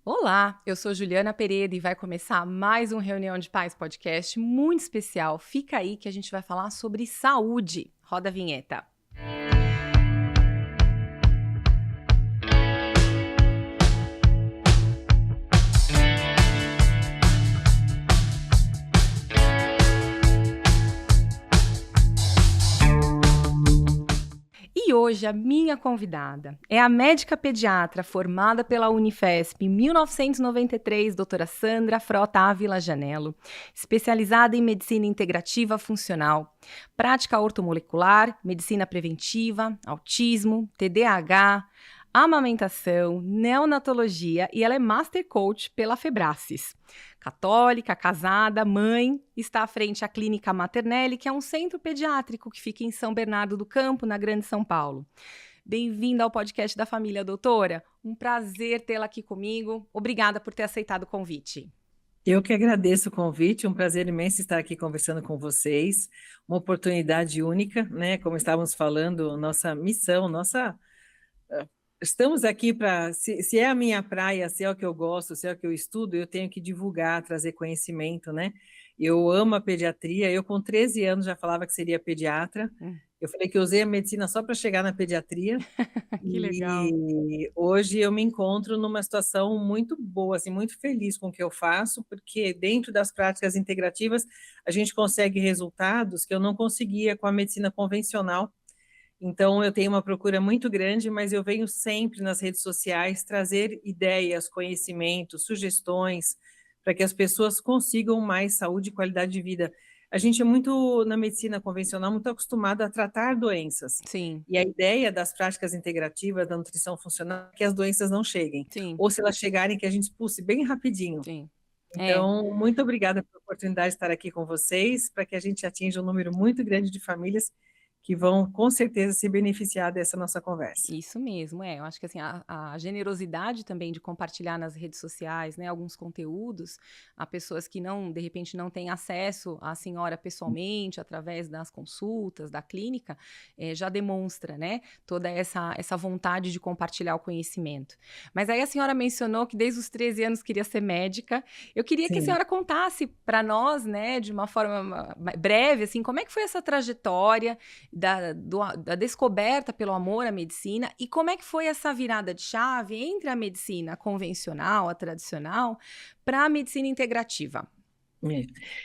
Olá, eu sou Juliana Pereira e vai começar mais um Reunião de Pais podcast muito especial. Fica aí que a gente vai falar sobre saúde. Roda a vinheta. E hoje a minha convidada é a médica pediatra formada pela Unifesp em 1993, doutora Sandra Frota Ávila Janello, especializada em medicina integrativa funcional, prática ortomolecular, medicina preventiva, autismo, TDAH, amamentação, neonatologia e ela é Master Coach pela Febracis. Católica, casada, mãe, está à frente à Clínica Maternelle, que é um centro pediátrico que fica em São Bernardo do Campo, na Grande São Paulo. Bem-vinda ao podcast da família, doutora. Um prazer tê-la aqui comigo. Obrigada por ter aceitado o convite. Eu que agradeço o convite, um prazer imenso estar aqui conversando com vocês, uma oportunidade única, né? Como estávamos falando, nossa missão, estamos aqui para, se é a minha praia, se é o que eu gosto, se é o que eu estudo, eu tenho que divulgar, trazer conhecimento, né? Eu amo a pediatria, eu com 13 anos já falava que seria pediatra, eu falei que eu usei a medicina só para chegar na pediatria. Que legal. E hoje eu me encontro numa situação muito boa, assim, muito feliz com o que eu faço, porque dentro das práticas integrativas a gente consegue resultados que eu não conseguia com a medicina convencional. Então eu tenho uma procura muito grande, mas eu venho sempre nas redes sociais trazer ideias, conhecimentos, sugestões para que as pessoas consigam mais saúde e qualidade de vida. A gente é muito, na medicina convencional, muito acostumado a tratar doenças. Sim. E a ideia das práticas integrativas, da nutrição funcional, é que as doenças não cheguem. Sim. Ou se elas chegarem, que a gente expulse bem rapidinho. Sim. Então, muito obrigada pela oportunidade de estar aqui com vocês, para que a gente atinja um número muito grande de famílias que vão, com certeza, se beneficiar dessa nossa conversa. Isso mesmo, eu acho que assim, a generosidade também de compartilhar nas redes sociais, né, alguns conteúdos a pessoas que não, de repente, não têm acesso à senhora pessoalmente, através das consultas, da clínica, já demonstra, né, toda essa vontade de compartilhar o conhecimento. Mas aí a senhora mencionou que desde os 13 anos queria ser médica. Eu queria que a senhora contasse para nós, né, de uma forma breve, assim, como é que foi essa trajetória da descoberta pelo amor à medicina e como é que foi essa virada de chave entre a medicina convencional, a tradicional, para a medicina integrativa?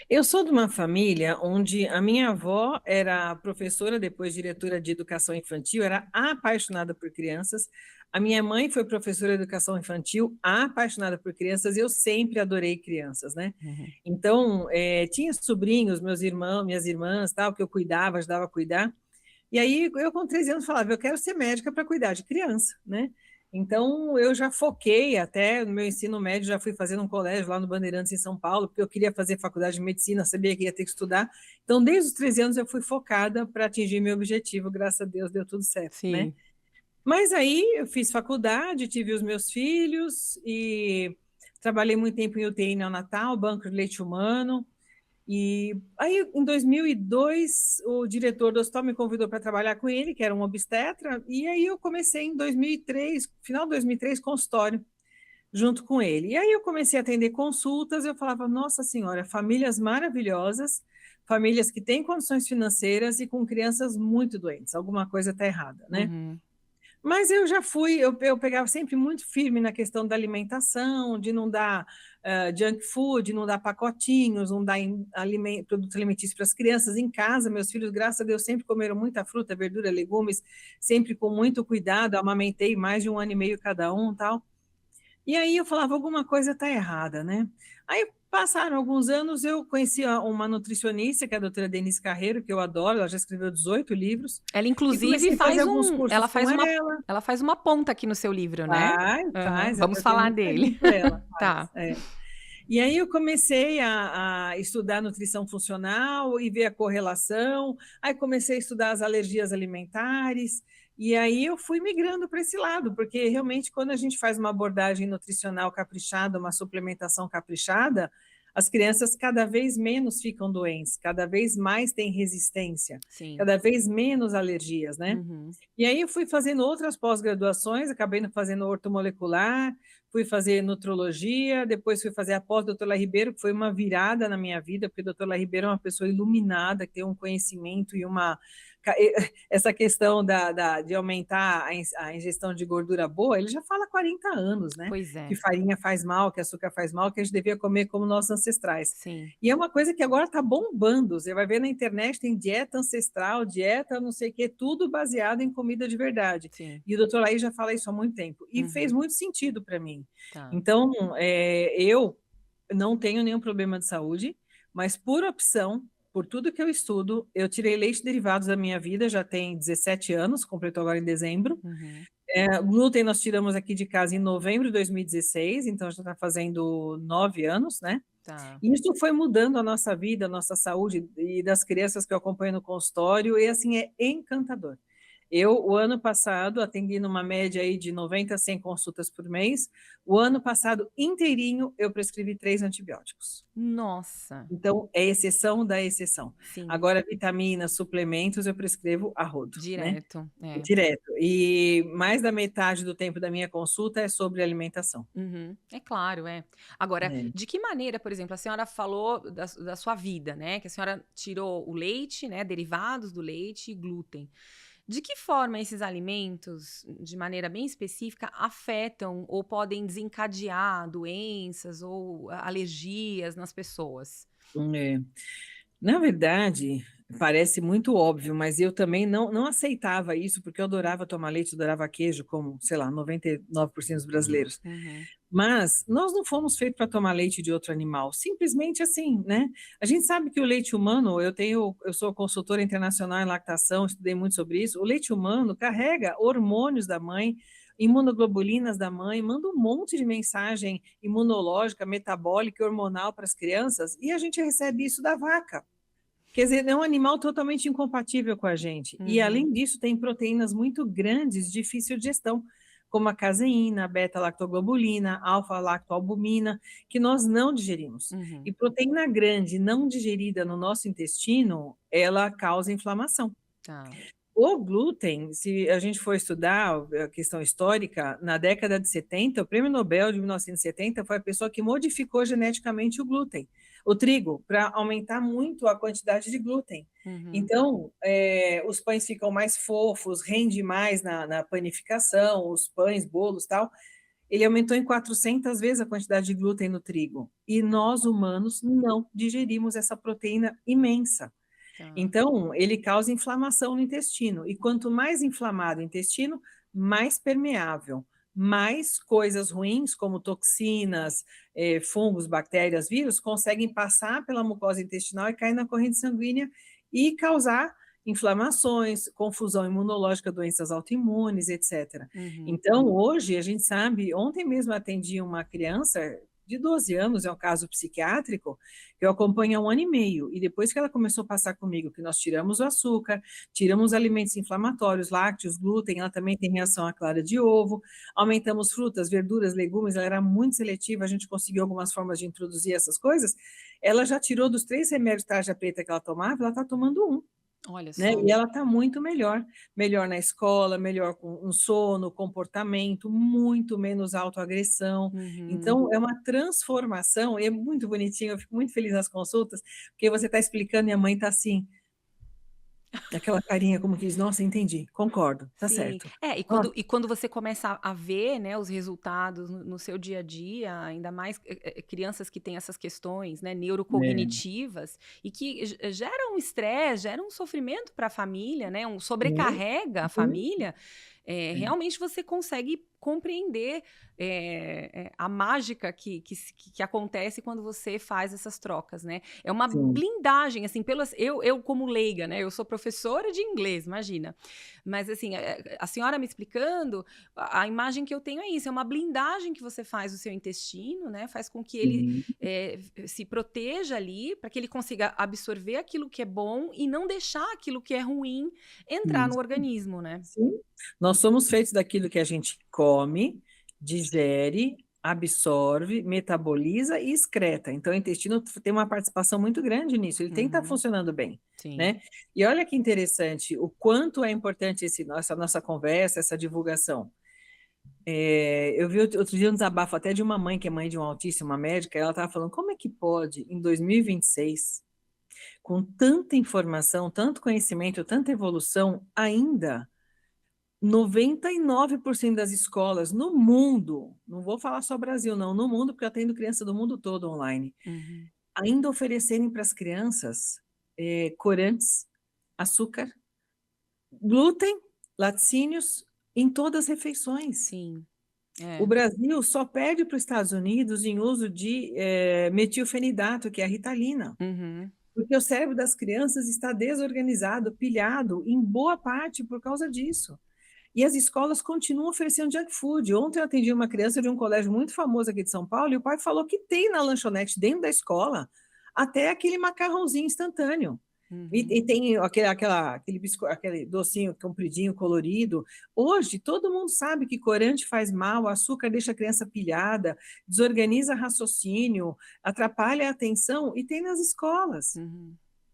Eu sou de uma família onde a minha avó era professora, depois diretora de educação infantil, era apaixonada por crianças. A minha mãe foi professora de educação infantil, apaixonada por crianças, e eu sempre adorei crianças, né? Então, tinha sobrinhos, meus irmãos, minhas irmãs, tal, que eu cuidava, ajudava a cuidar. E aí, eu com 13 anos falava, eu quero ser médica para cuidar de criança, né? Então, eu já foquei até no meu ensino médio, já fui fazendo um colégio lá no Bandeirantes, em São Paulo, porque eu queria fazer faculdade de medicina, sabia que ia ter que estudar. Então, desde os 13 anos, eu fui focada para atingir meu objetivo, graças a Deus, deu tudo certo, né? Sim. Mas aí, eu fiz faculdade, tive os meus filhos e trabalhei muito tempo em UTI neonatal, banco de leite humano. E aí, em 2002, o diretor do hospital me convidou para trabalhar com ele, que era um obstetra, e aí eu comecei em 2003, final de 2003, consultório, junto com ele. E aí eu comecei a atender consultas, eu falava, nossa senhora, famílias maravilhosas, famílias que têm condições financeiras e com crianças muito doentes, alguma coisa está errada, né? Mas eu já fui, eu pegava sempre muito firme na questão da alimentação, de não dar junk food, não dar pacotinhos, não dar produto alimentício para as crianças em casa. Meus filhos, graças a Deus, sempre comeram muita fruta, verdura, legumes, sempre com muito cuidado, amamentei mais de 1 ano e meio cada um, tal. E aí eu falava, alguma coisa está errada, né? Aí passaram alguns anos, eu conheci uma nutricionista, que é a doutora Denise Carreiro, que eu adoro, ela já escreveu 18 livros. Ela, inclusive, ela faz uma ponta aqui no seu livro, né? Faz. Vamos falar dele. Ela, Tá. E aí eu comecei a estudar nutrição funcional e ver a correlação, aí comecei a estudar as alergias alimentares, e aí eu fui migrando para esse lado, porque realmente quando a gente faz uma abordagem nutricional caprichada, uma suplementação caprichada, as crianças cada vez menos ficam doentes, cada vez mais têm resistência, Sim. cada vez menos alergias, né? Uhum. E aí eu fui fazendo outras pós-graduações, acabei fazendo ortomolecular, fui fazer nutrologia, depois fui fazer a pós-doutor Lá Ribeiro, que foi uma virada na minha vida, porque o doutor Lá Ribeiro é uma pessoa iluminada, que tem um conhecimento e uma... Essa questão de aumentar a ingestão de gordura boa, ele já fala há 40 anos, né? Pois é, Que farinha faz mal, que açúcar faz mal, que a gente devia comer como nossos ancestrais. sim. E é uma coisa que agora está bombando. Você vai ver na internet, tem dieta ancestral, dieta não sei o quê, tudo baseado em comida de verdade. Sim. E o doutor Laí já fala isso há muito tempo. E fez Uhum. muito sentido para mim. Tá. Então, eu não tenho nenhum problema de saúde, mas por opção, por tudo que eu estudo, eu tirei leite derivados da minha vida, já tem 17 anos, completou agora em dezembro. Uhum. Glúten nós tiramos aqui de casa em novembro de 2016, então já está fazendo 9 anos, né? Tá. E isso foi mudando a nossa vida, a nossa saúde e das crianças que eu acompanho no consultório, e assim, é encantador. Eu, o ano passado, atendi numa média aí de 90 a 100 consultas por mês. O ano passado inteirinho, eu prescrevi 3 antibióticos. Nossa. Então, é exceção da exceção. Sim. Agora, vitaminas, suplementos, eu prescrevo a rodo, né? Direto. É. Direto. E mais da metade do tempo da minha consulta é sobre alimentação. Uhum. É claro, é. Agora, É. de que maneira, por exemplo, a senhora falou da sua vida, né? Que a senhora tirou o leite, né? Derivados do leite e glúten. De que forma esses alimentos, de maneira bem específica, afetam ou podem desencadear doenças ou alergias nas pessoas? É. Na verdade, parece muito óbvio, mas eu também não aceitava isso, porque eu adorava tomar leite, adorava queijo, como, sei lá, 99% dos brasileiros. Uhum. Mas nós não fomos feitos para tomar leite de outro animal, simplesmente assim, né? A gente sabe que o leite humano, eu sou consultora internacional em lactação, estudei muito sobre isso. O leite humano carrega hormônios da mãe, imunoglobulinas da mãe, manda um monte de mensagem imunológica, metabólica e hormonal para as crianças, e a gente recebe isso da vaca. Quer dizer, é um animal totalmente incompatível com a gente. E, Uhum. além disso, tem proteínas muito grandes, de difícil digestão, como a caseína, a beta-lactoglobulina, alfa-lactoalbumina, que nós não digerimos. Uhum. E proteína grande não digerida no nosso intestino, ela causa inflamação. Tá. O glúten, se a gente for estudar a questão histórica, na década de 70, o Prêmio Nobel de 1970 foi a pessoa que modificou geneticamente o glúten, o trigo, para aumentar muito a quantidade de glúten. Uhum. Então, os pães ficam mais fofos, rende mais na panificação, os pães, bolos, tal. Ele aumentou em 400 vezes a quantidade de glúten no trigo. E nós, humanos, não digerimos essa proteína imensa. Tá. Então, ele causa inflamação no intestino. E quanto mais inflamado o intestino, mais permeável, mais coisas ruins, como toxinas, fungos, bactérias, vírus, conseguem passar pela mucosa intestinal e cair na corrente sanguínea e causar inflamações, confusão imunológica, doenças autoimunes, etc. Uhum. Então, hoje, a gente sabe, ontem mesmo atendi uma criança de 12 anos, é um caso psiquiátrico, que eu acompanho há 1 ano e meio, e depois que ela começou a passar comigo, que nós tiramos o açúcar, tiramos alimentos inflamatórios, lácteos, glúten, ela também tem reação à clara de ovo, aumentamos frutas, verduras, legumes, ela era muito seletiva, a gente conseguiu algumas formas de introduzir essas coisas, ela já tirou dos 3 remédios tarja preta que ela tomava, ela está tomando um. Olha Né? só. E ela está muito melhor, melhor na escola, melhor com um sono, comportamento, muito menos autoagressão. Uhum. Então, é uma transformação, e é muito bonitinho, eu fico muito feliz nas consultas, porque você está explicando e a mãe está assim, aquela carinha como que diz, nossa, entendi, concordo, tá Sim. certo. É, e Nossa, quando você começa a ver, né, os resultados no seu dia a dia, ainda mais, crianças que têm essas questões, né, é, neurocognitivas e que geram um estresse, geram um sofrimento para a família, né, muito, sobrecarrega a muito, família, é, realmente você consegue compreender, a mágica que acontece quando você faz essas trocas, né. É uma sim, blindagem, assim, pelas eu como leiga, né, eu sou professora de inglês, imagina. Mas assim, a senhora me explicando, a imagem que eu tenho é isso, é uma blindagem que você faz do seu intestino, né, faz com que ele, sim, se proteja ali, para que ele consiga absorver aquilo que é bom e não deixar aquilo que é ruim entrar no isso. organismo, né. Sim, nós somos feitos daquilo que a gente come, digere, absorve, metaboliza e excreta. Então, o intestino tem uma participação muito grande nisso, ele tem que estar funcionando bem, Sim. né? E olha que interessante, o quanto é importante essa nossa conversa, essa divulgação. Eu vi outro dia um desabafo até de uma mãe, que é mãe de um autista, uma médica, ela estava falando, como é que pode, em 2026, com tanta informação, tanto conhecimento, tanta evolução, ainda 99% das escolas no mundo, não vou falar só Brasil, não, no mundo, porque eu atendo criança do mundo todo online, ainda oferecerem para as crianças corantes, açúcar, glúten, laticínios em todas as refeições. Sim. O Brasil só perde para os Estados Unidos em uso de metilfenidato, que é a Ritalina. Porque o cérebro das crianças está desorganizado, pilhado, em boa parte por causa disso. E as escolas continuam oferecendo junk food. Ontem eu atendi uma criança de um colégio muito famoso aqui de São Paulo e o pai falou que tem na lanchonete dentro da escola até aquele macarrãozinho instantâneo. E tem aquele docinho compridinho, colorido. Hoje, todo mundo sabe que corante faz mal, açúcar deixa a criança pilhada, desorganiza raciocínio, atrapalha a atenção, e tem nas escolas.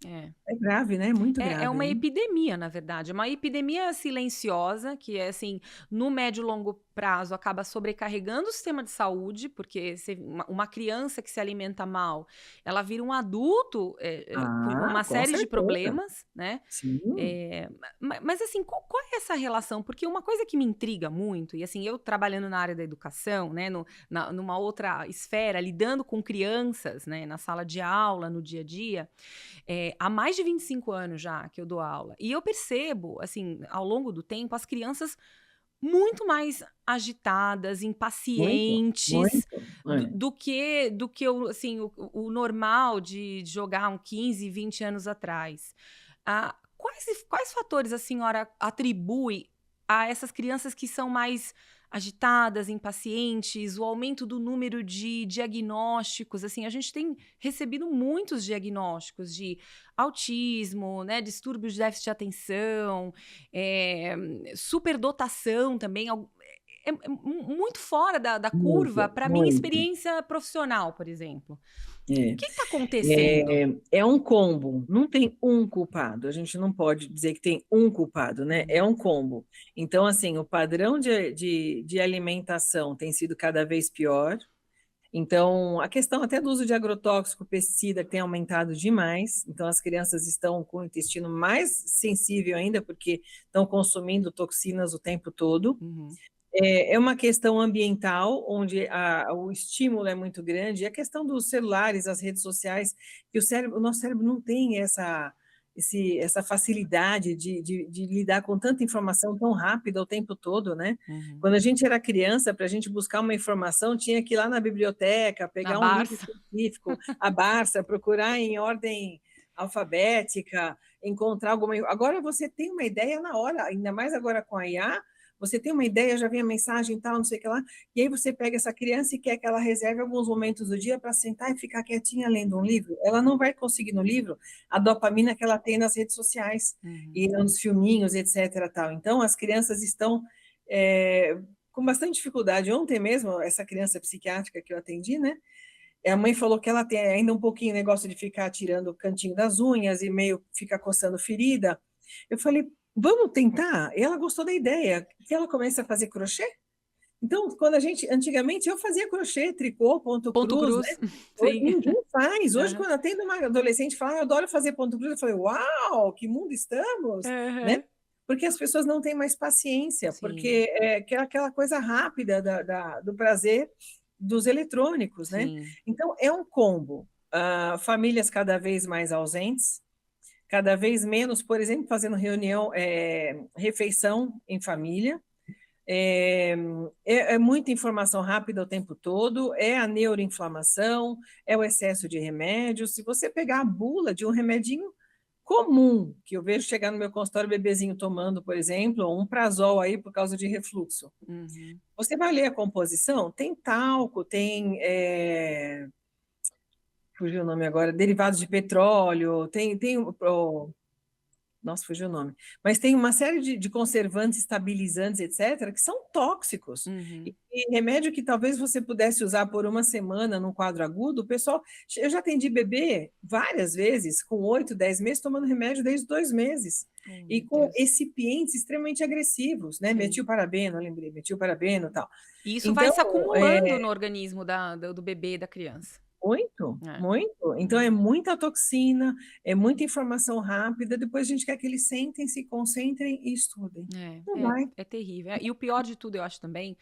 É grave, né? Muito grave. É uma né? epidemia, na verdade. É uma epidemia silenciosa, que é assim, no médio e longo prazo, acaba sobrecarregando o sistema de saúde, porque uma criança que se alimenta mal, ela vira um adulto com uma Com série de certeza. problemas, né? Sim. Mas assim, qual é essa relação? Porque uma coisa que me intriga muito, e assim, eu trabalhando na área da educação, né, numa outra esfera, lidando com crianças, né, na sala de aula, no dia a dia, há mais de 25 anos já que eu dou aula. E eu percebo, assim, ao longo do tempo, as crianças muito mais agitadas, impacientes Muito. do que assim, o normal de jogar 15, 20 anos atrás. Quais fatores a senhora atribui a essas crianças que são mais agitadas, impacientes, o aumento do número de diagnósticos? Assim, a gente tem recebido muitos diagnósticos de autismo, né, distúrbios de déficit de atenção, superdotação também. É muito fora da curva para a minha muito. experiência profissional, por exemplo. O É. que está acontecendo? É um combo, não tem um culpado, a gente não pode dizer que tem um culpado, né? É um combo. Então, assim, o padrão de alimentação tem sido cada vez pior. Então, a questão até do uso de agrotóxico, pesticida, tem aumentado demais. Então, as crianças estão com o intestino mais sensível ainda, porque estão consumindo toxinas o tempo todo. É uma questão ambiental, onde o estímulo é muito grande, e a questão dos celulares, as redes sociais, que o nosso cérebro não tem essa facilidade de lidar com tanta informação tão rápida o tempo todo, né? Quando a gente era criança, para a gente buscar uma informação, tinha que ir lá na biblioteca, pegar um livro específico, a Barça, procurar em ordem alfabética, encontrar alguma... Agora você tem uma ideia na hora, ainda mais agora com a IA, você tem uma ideia, já vem a mensagem e tal, não sei o que lá, e aí você pega essa criança e quer que ela reserve alguns momentos do dia para sentar e ficar quietinha lendo um livro. Ela não vai conseguir no livro a dopamina que ela tem nas redes sociais e nos filminhos, etc. Tal. Então, as crianças estão com bastante dificuldade. Ontem mesmo, essa criança psiquiátrica que eu atendi, né? A mãe falou que ela tem ainda um pouquinho negócio de ficar tirando o cantinho das unhas e meio fica coçando ferida. Eu falei, vamos tentar? E ela gostou da ideia, que ela começa a fazer crochê. Então, antigamente eu fazia crochê, tricô, ponto cruz, né? Sim. Ninguém faz. Hoje, quando eu atendo uma adolescente fala, eu adoro fazer ponto cruz, eu falei, uau, que mundo estamos, né? Porque as pessoas não têm mais paciência, porque é aquela coisa rápida do prazer dos eletrônicos, né? Então, é um combo. Famílias cada vez mais ausentes, cada vez menos, por exemplo, fazendo refeição em família. É muita informação rápida o tempo todo, é a neuroinflamação, é o excesso de remédios. Se você pegar a bula de um remedinho comum, que eu vejo chegar no meu consultório bebezinho tomando, por exemplo, um prazol aí por causa de refluxo. Você vai ler a composição, tem talco, tem... fugiu o nome agora, derivados de petróleo, tem nossa, fugiu o nome, mas tem uma série de conservantes, estabilizantes, etc., que são tóxicos. Uhum. E remédio que talvez você pudesse usar por uma semana num quadro agudo, o pessoal, eu já atendi bebê várias vezes, com 8, 10 meses, tomando remédio desde 2 meses, Oh, e meu com Deus. excipientes extremamente agressivos, né? Sim. Metilparabeno, eu lembrei, metilparabeno e tal. E isso vai Então, se acumulando no organismo do bebê e da criança. muito, É. muito. Então é muita toxina, é muita informação rápida. Depois a gente quer que eles sentem, se concentrem e estudem. Não vai. É terrível. E o pior de tudo, eu acho também,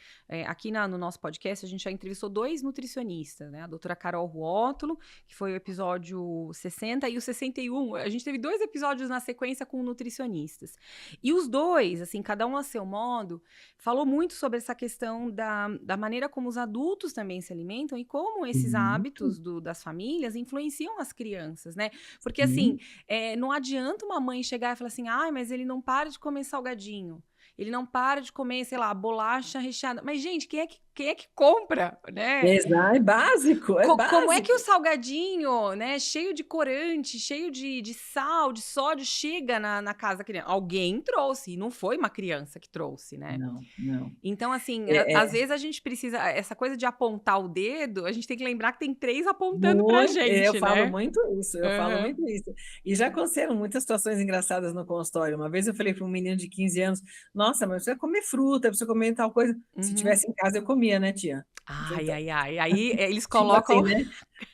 aqui no nosso podcast, a gente já entrevistou 2 nutricionistas, né? A doutora Carol Ruótolo, que foi o episódio 60, e o 61. A gente teve 2 episódios na sequência com nutricionistas. E os 2, assim, cada um a seu modo, falou muito sobre essa questão da maneira como os adultos também se alimentam e como esses hábitos das famílias influenciam as crianças, né? Porque, assim, não adianta uma mãe chegar e falar assim, ai, mas ele não para de comer salgadinho. Ele não para de comer, sei lá, bolacha recheada. Mas, gente, quem é que compra, né? É básico, é Como é que o básico. salgadinho, né, cheio de corante, cheio de sal, de sódio, chega na casa da criança? Alguém trouxe, e não foi uma criança que trouxe, né? Não, não. Então, assim, É, às vezes a gente precisa, essa coisa de apontar o dedo, a gente tem que lembrar que tem 3 apontando pra muito, eu gente, falo né? muito isso, eu falo Aham. muito isso. E já aconteceram muitas situações engraçadas no consultório. Uma vez eu falei para um menino de 15 anos, nossa, mas precisa comer fruta, precisa comer tal coisa. Se Uhum. tivesse em casa, eu comia, né, tia? Ai, ai, ai. Aí eles Tipo assim, colocam né?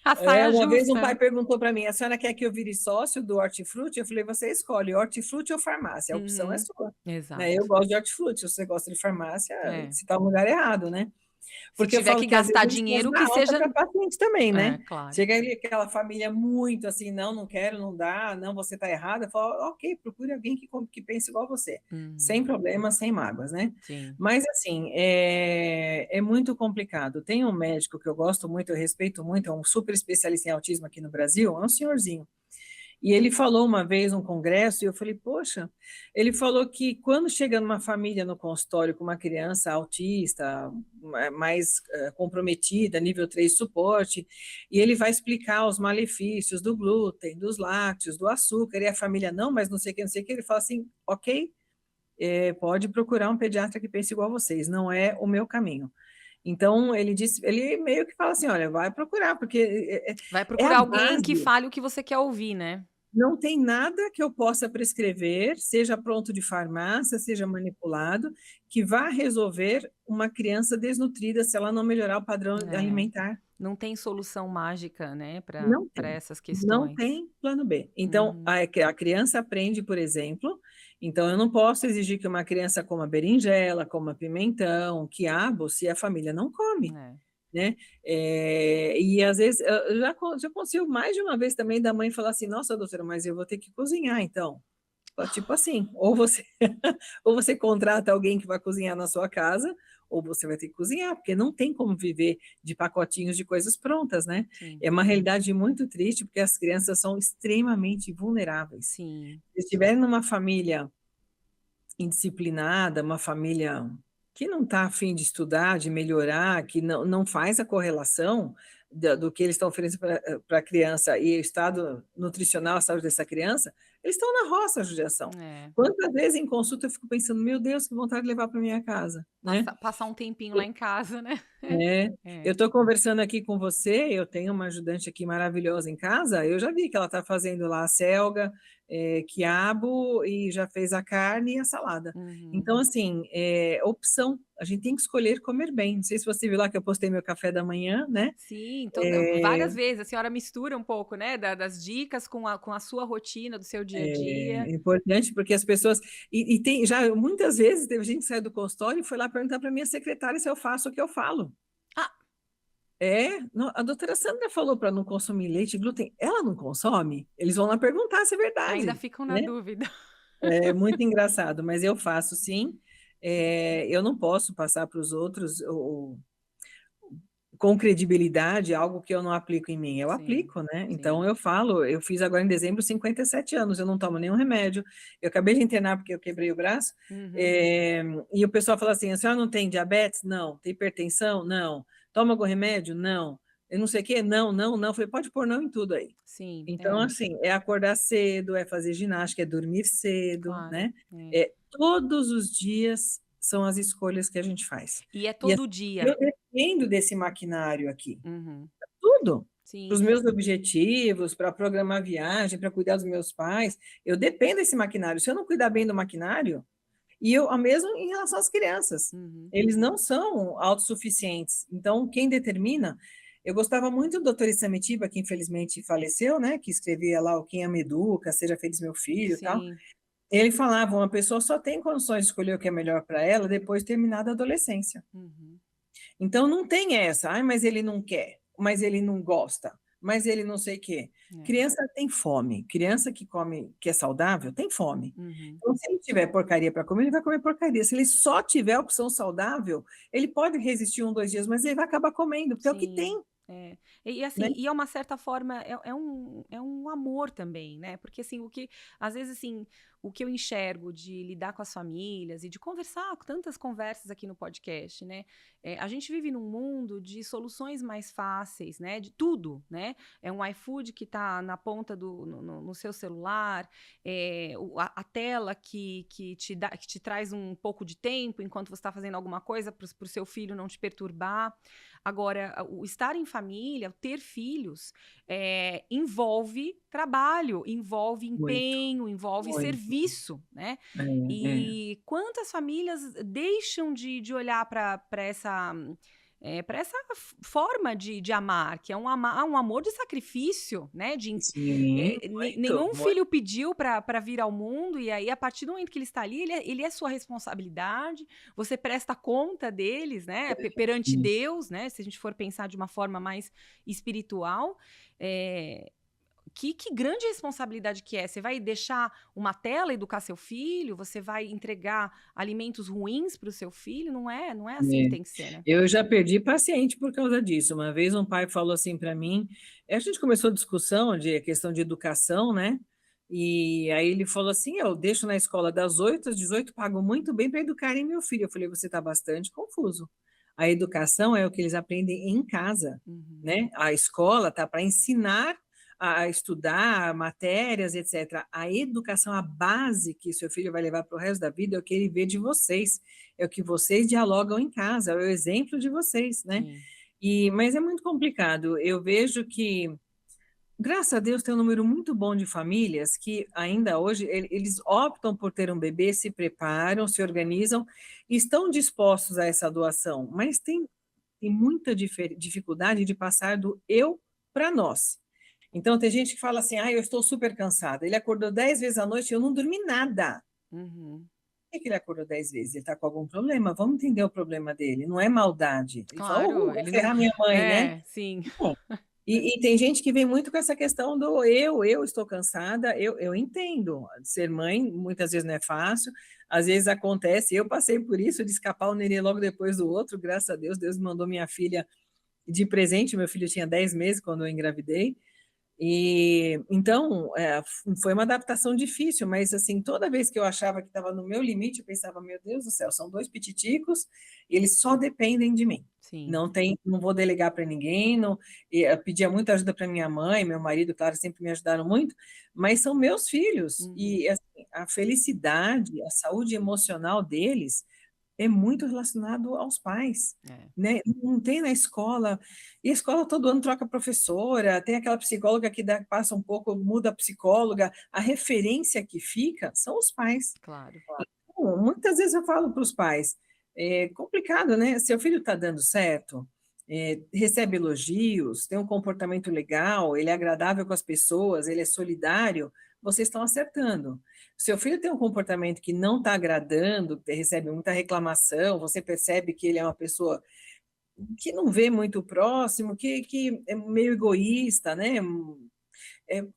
a saia Uma vez um justa, pai né? perguntou para mim, a senhora quer que eu vire sócio do Hortifruti? Eu falei, você escolhe hortifruti ou farmácia, a opção é Uhum. sua. Né? Eu Exato. gosto de hortifruti, se você gosta de farmácia, É. você está no lugar errado, né? Se Porque eu tiver falo que que às vezes gastar a gente precisa dinheiro, que dar alta seja. para paciente também, né? É, claro. Chega ali aquela família muito assim, não, não quero, não dá, não, você está errada. Eu falo, ok, procure alguém que pense igual a você. Sem problemas, sem mágoas, né? Sim. Mas assim, é muito complicado. Tem um médico que eu gosto muito, eu respeito muito, é um super especialista em autismo aqui no Brasil, é um senhorzinho. E ele falou uma vez num congresso, e eu falei, poxa, ele falou que quando chega numa família no consultório com uma criança autista, mais comprometida, nível 3 de suporte, e ele vai explicar os malefícios do glúten, dos lácteos, do açúcar, e a família, não, mas não sei o que, não sei o que, ele fala assim, ok, pode procurar um pediatra que pense igual a vocês, não é o meu caminho. Então, ele disse, ele meio que fala assim, olha, vai procurar, porque Vai é a procurar alguém que base. fale o que você quer ouvir, né? Não tem nada que eu possa prescrever, seja pronto de farmácia, seja manipulado, que vá resolver uma criança desnutrida se ela não melhorar o padrão É. alimentar. Não tem solução mágica, né, para Não tem. essas Não questões. tem plano B. Então, Uhum. a criança aprende, por exemplo, então eu não posso exigir que uma criança coma berinjela, coma pimentão, quiabo, se a família não come. É. Né? E às vezes já aconteceu mais de uma vez também da mãe falar assim, nossa, doutora, mas eu vou ter que cozinhar então. Tipo assim, ou você ou você contrata alguém que vai cozinhar na sua casa, ou você vai ter que cozinhar, porque não tem como viver de pacotinhos de coisas prontas, né? Sim, É uma realidade muito triste, porque as crianças são extremamente vulneráveis. sim. Se estiverem numa família indisciplinada, uma família que não está a fim de estudar, de melhorar, que não faz a correlação do que eles estão oferecendo para a criança e o estado nutricional, a saúde dessa criança, eles estão na roça, a judiação. É. Quantas vezes em consulta eu fico pensando, meu Deus, que vontade de levar para minha casa, né? Passar um tempinho lá em casa, né? Eu É. estou conversando aqui com você, eu tenho uma ajudante aqui maravilhosa em casa, eu já vi que ela está fazendo lá a selga, quiabo, e já fez a carne e a salada. Uhum. Então, assim, opção, a gente tem que escolher comer bem. Não sei se você viu lá que eu postei meu café da manhã, né? Sim, várias vezes a senhora mistura um pouco, né, das dicas com a sua rotina do seu dia a dia. É importante porque as pessoas. E tem já muitas vezes teve gente que saiu do consultório e foi lá perguntar para minha secretária se eu faço o que eu falo. Ah, A doutora Sandra falou para não consumir leite e glúten. Ela não consome? Eles vão lá perguntar se é ainda verdade, ficam na né? dúvida. É muito engraçado, mas eu faço sim. Eu não posso passar para os outros com credibilidade algo que eu não aplico em mim. Eu Sim, aplico, né? Então sim. eu falo, eu fiz agora em dezembro 57 anos, eu não tomo nenhum remédio. Eu acabei de internar porque eu quebrei o braço. Uhum. E o pessoal fala assim: a senhora não tem diabetes? Não. Tem hipertensão? Não. Toma algum remédio? Não. eu não sei o quê, não, não, não. Eu falei, pode pôr não em tudo aí. Sim, Então, assim, é acordar cedo, é fazer ginástica, é dormir cedo, claro. né? Todos os dias são as escolhas que a gente faz. E é E todo assim, dia. eu dependo desse maquinário aqui, Uhum. tudo. Para Sim. os meus objetivos, para programar viagem, para cuidar dos meus pais, eu dependo desse maquinário. Se eu não cuidar bem do maquinário, e eu, mesmo em relação às crianças, Uhum. eles não são autossuficientes. Então, quem determina. Eu gostava muito do Dr. Isamitiba, que infelizmente faleceu, né? Que escrevia lá o Quem Ama Educa, Seja Feliz Meu Filho e tal. Sim. Ele falava: uma pessoa só tem condições de escolher o que é melhor para ela depois de terminar a adolescência. Uhum. Então, não tem essa, mas ele não quer, mas ele não gosta, mas ele não sei o quê. É. Criança tem fome. Criança que come, que é saudável, tem fome. Uhum. Então, se ele tiver porcaria para comer, ele vai comer porcaria. Se ele só tiver opção saudável, ele pode resistir 1, 2 dias, mas ele vai acabar comendo, porque é o que Sim. tem, É. E né? assim, e é uma certa forma, é um amor também, né? Porque assim, às vezes assim, o que eu enxergo de lidar com as famílias e de conversar, tantas conversas aqui no podcast, né? A gente vive num mundo de soluções mais fáceis, né? De tudo, né? É um iFood que está na ponta no seu celular, a tela que que te traz um pouco de tempo enquanto você está fazendo alguma coisa para o seu filho não te perturbar. Agora, o estar em família, o ter filhos, envolve trabalho, envolve Muito, empenho, envolve muito. serviço, né? É. E quantas famílias deixam de olhar para essa forma de amar, que é um amor de sacrifício, né? Sim, muito, Nenhum muito. filho pediu para vir ao mundo, e aí, a partir do momento que ele está ali, ele é sua responsabilidade, você presta conta deles, né? Perante Deus, né? Se a gente for pensar de uma forma mais espiritual. Que grande responsabilidade que é. Você vai deixar uma tela educar seu filho? Você vai entregar alimentos ruins para o seu filho? Não é assim que É. tem que ser, né? Eu já perdi paciente por causa disso. Uma vez um pai falou assim para mim, a gente começou a discussão de questão de educação, né? E aí ele falou assim: eu deixo na escola das 8 às 18, pago muito bem para educarem meu filho. Eu falei: você está bastante confuso. A educação é o que eles aprendem em casa, Uhum. né? A escola tá para ensinar a estudar matérias, etc. A educação, a base que seu filho vai levar para o resto da vida é o que ele vê de vocês, é o que vocês dialogam em casa, é o exemplo de vocês, né? Sim. Mas é muito complicado. Eu vejo que, graças a Deus, tem um número muito bom de famílias que ainda hoje eles optam por ter um bebê, se preparam, se organizam e estão dispostos a essa doação, mas tem muita dificuldade de passar do eu para nós. Então, tem gente que fala assim: eu estou super cansada. Ele acordou 10 vezes à noite e eu não dormi nada. Uhum. Por que ele acordou 10 vezes? Ele está com algum problema? Vamos entender o problema dele. Não é maldade. Ele fala: Claro, vou ele não. ferrar minha mãe, né? Sim. Bom, e tem gente que vem muito com essa questão do eu estou cansada, eu entendo. Ser mãe muitas vezes não é fácil, às vezes acontece. Eu passei por isso, de escapar o nenê logo depois do outro, graças a Deus. Deus me mandou minha filha de presente. Meu filho tinha 10 meses quando eu engravidei. E então foi uma adaptação difícil, mas assim, toda vez que eu achava que estava no meu limite, eu pensava: meu Deus do céu, são 2 pititicos e eles só dependem de mim. Sim. Não vou delegar para ninguém, não. Eu pedia muita ajuda para minha mãe, meu marido, claro, sempre me ajudaram muito, mas são meus filhos. Uhum. E assim, a felicidade, a saúde emocional deles é muito relacionado aos pais, É. né? Não tem na escola, e a escola todo ano troca professora, tem aquela psicóloga que passa um pouco, muda a psicóloga, a referência que fica são os pais. Claro. Então, muitas vezes eu falo para os pais: é complicado, né? Seu filho está dando certo, recebe elogios, tem um comportamento legal, ele é agradável com as pessoas, ele é solidário, vocês estão acertando. Seu filho tem um comportamento que não está agradando, recebe muita reclamação, você percebe que ele é uma pessoa que não vê muito o próximo, que é meio egoísta, né?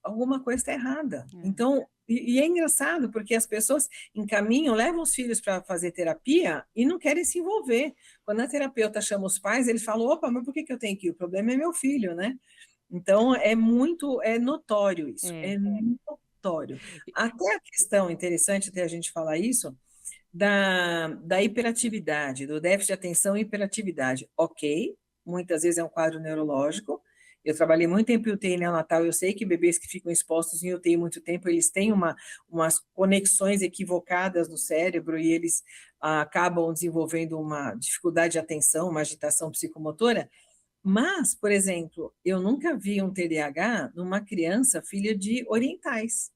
Alguma coisa está errada. É. Então, e é engraçado, porque as pessoas encaminham, levam os filhos para fazer terapia e não querem se envolver. Quando a terapeuta chama os pais, eles falam: opa, mas por que eu tenho que ir? O problema é meu filho, né? Então, é notório isso, É. é notório. Até a questão, interessante até a gente falar isso, da hiperatividade, do déficit de atenção e hiperatividade. Ok, muitas vezes é um quadro neurológico, Eu trabalhei muito tempo em UTI neonatal, eu sei que bebês que ficam expostos em UTI muito tempo, eles têm umas conexões equivocadas no cérebro e eles acabam desenvolvendo uma dificuldade de atenção, uma agitação psicomotora. Mas, por exemplo, eu nunca vi um TDAH numa criança filha de orientais,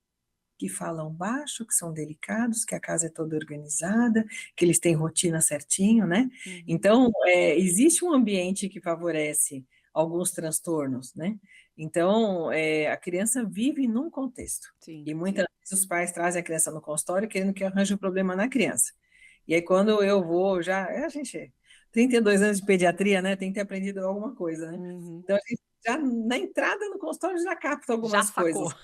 que falam baixo, que são delicados, que a casa é toda organizada, que eles têm rotina certinho, né? Então, existe um ambiente que favorece alguns transtornos, né? Então, a criança vive num contexto. Sim. E muitas vezes os pais trazem a criança no consultório querendo que arranje um problema na criança. E aí, quando eu vou, a gente, 32 anos de pediatria, né? Tem que ter aprendido alguma coisa, né? Então, a gente já na entrada no consultório já capta algumas coisas.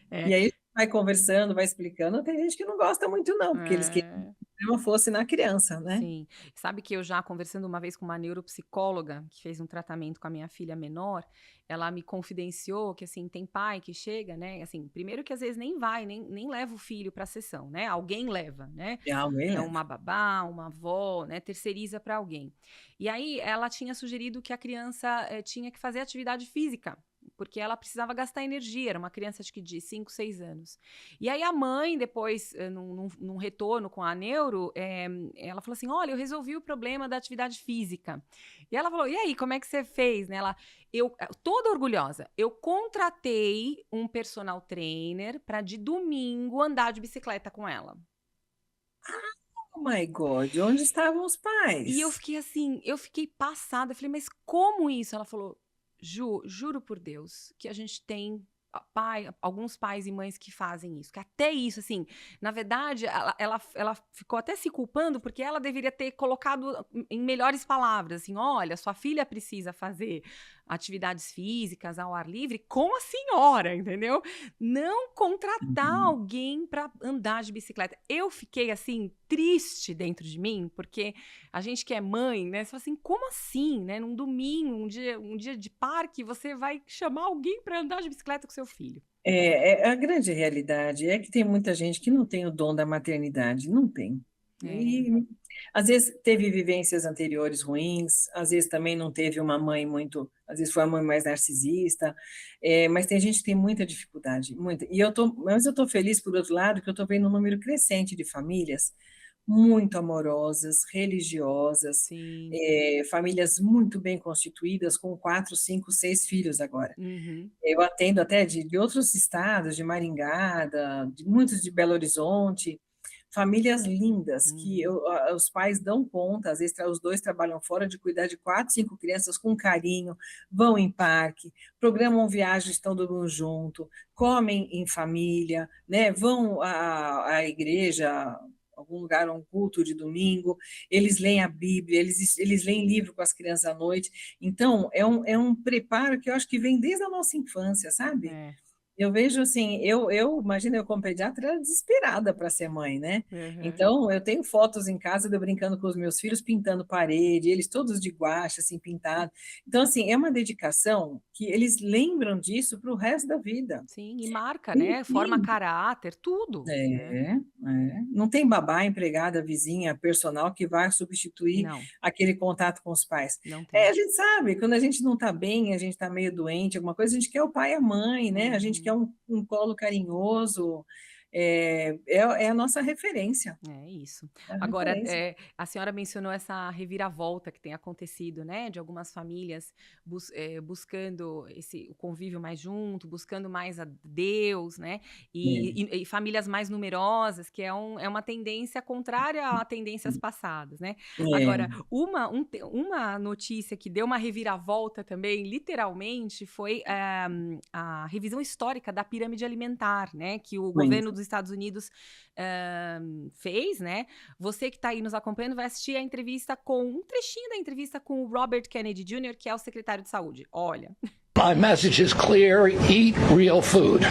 E aí vai conversando, vai explicando. Tem gente que não gosta muito, não, porque eles queriam que o problema fosse na criança, né? Sim. Sabe que eu já conversando uma vez com uma neuropsicóloga que fez um tratamento com a minha filha menor, ela me confidenciou que, assim, tem pai que chega, né? Assim, primeiro que às vezes nem vai, nem leva o filho para a sessão, né? Alguém leva, né? Alguém Então, leva. uma babá, uma avó, né? Terceiriza para alguém. E aí, ela tinha sugerido que a criança tinha que fazer atividade física, porque ela precisava gastar energia, era uma criança acho que de 5, 6 anos. E aí a mãe, depois, num retorno com a neuro, ela falou assim, olha, eu resolvi o problema da atividade física. E ela falou, e aí, como é que você fez? Né? Eu, toda orgulhosa, eu contratei um personal trainer para de domingo andar de bicicleta com ela. Oh my God, onde estavam os pais? E eu fiquei assim, eu fiquei passada, eu falei, mas como isso? Ela falou, Ju, juro por Deus, que a gente tem alguns pais e mães que fazem isso, que até isso, assim, na verdade, ela ficou até se culpando porque ela deveria ter colocado em melhores palavras, assim, olha, sua filha precisa fazer atividades físicas ao ar livre com a senhora, entendeu? Não contratar alguém para andar de bicicleta. Eu fiquei, assim, triste dentro de mim, porque a gente que é mãe, né, você fala assim, como assim, né, num domingo, um dia de parque, você vai chamar alguém para andar de bicicleta com seu filho? A grande realidade é que tem muita gente que não tem o dom da maternidade, não tem. E às vezes teve vivências anteriores ruins, às vezes também não teve uma mãe muito, às vezes foi uma mãe mais narcisista, mas tem gente que tem muita dificuldade, muita. Mas eu tô feliz, por outro lado, que eu tô vendo um número crescente de famílias muito amorosas, religiosas, famílias muito bem constituídas, com 4, 5, 6 filhos agora. Eu atendo até de outros estados, de Maringá, muitos de Belo Horizonte, famílias lindas, que os pais dão conta, às vezes os dois trabalham fora, de cuidar de 4, 5 crianças com carinho, vão em parque, programam viagens, estão todo mundo junto, comem em família, né? Vão à igreja, algum lugar, um culto de domingo, eles leem a Bíblia, eles leem livro com as crianças à noite. Então, é um preparo que eu acho que vem desde a nossa infância, sabe? Eu vejo assim, eu imagino, eu como pediatra era desesperada para ser mãe, né? Então, eu tenho fotos em casa de eu brincando com os meus filhos, pintando parede, eles todos de guache, assim, pintados. Então, assim, é uma dedicação que eles lembram disso para o resto da vida. Sim, e marca, né? Forma caráter, tudo. Não tem babá, empregada, vizinha, personal que vai substituir aquele contato com os pais. Não tem. A gente sabe, quando a gente não está bem, a gente está meio doente, alguma coisa, a gente quer o pai e a mãe, né? A gente quer um colo carinhoso, é a nossa referência. É isso. Agora, a senhora mencionou essa reviravolta que tem acontecido, né? De algumas famílias buscando o convívio mais junto, buscando mais a Deus, né? E famílias mais numerosas, que é uma tendência contrária a tendências passadas, né? Agora, uma notícia que deu uma reviravolta também, literalmente, foi a revisão histórica da pirâmide alimentar, né? Que o governo dos Estados Unidos fez, né? Você que está aí nos acompanhando vai assistir a entrevista um trechinho da entrevista com o Robert Kennedy Jr., que é o secretário de saúde. Olha. My message is clear: eat real food.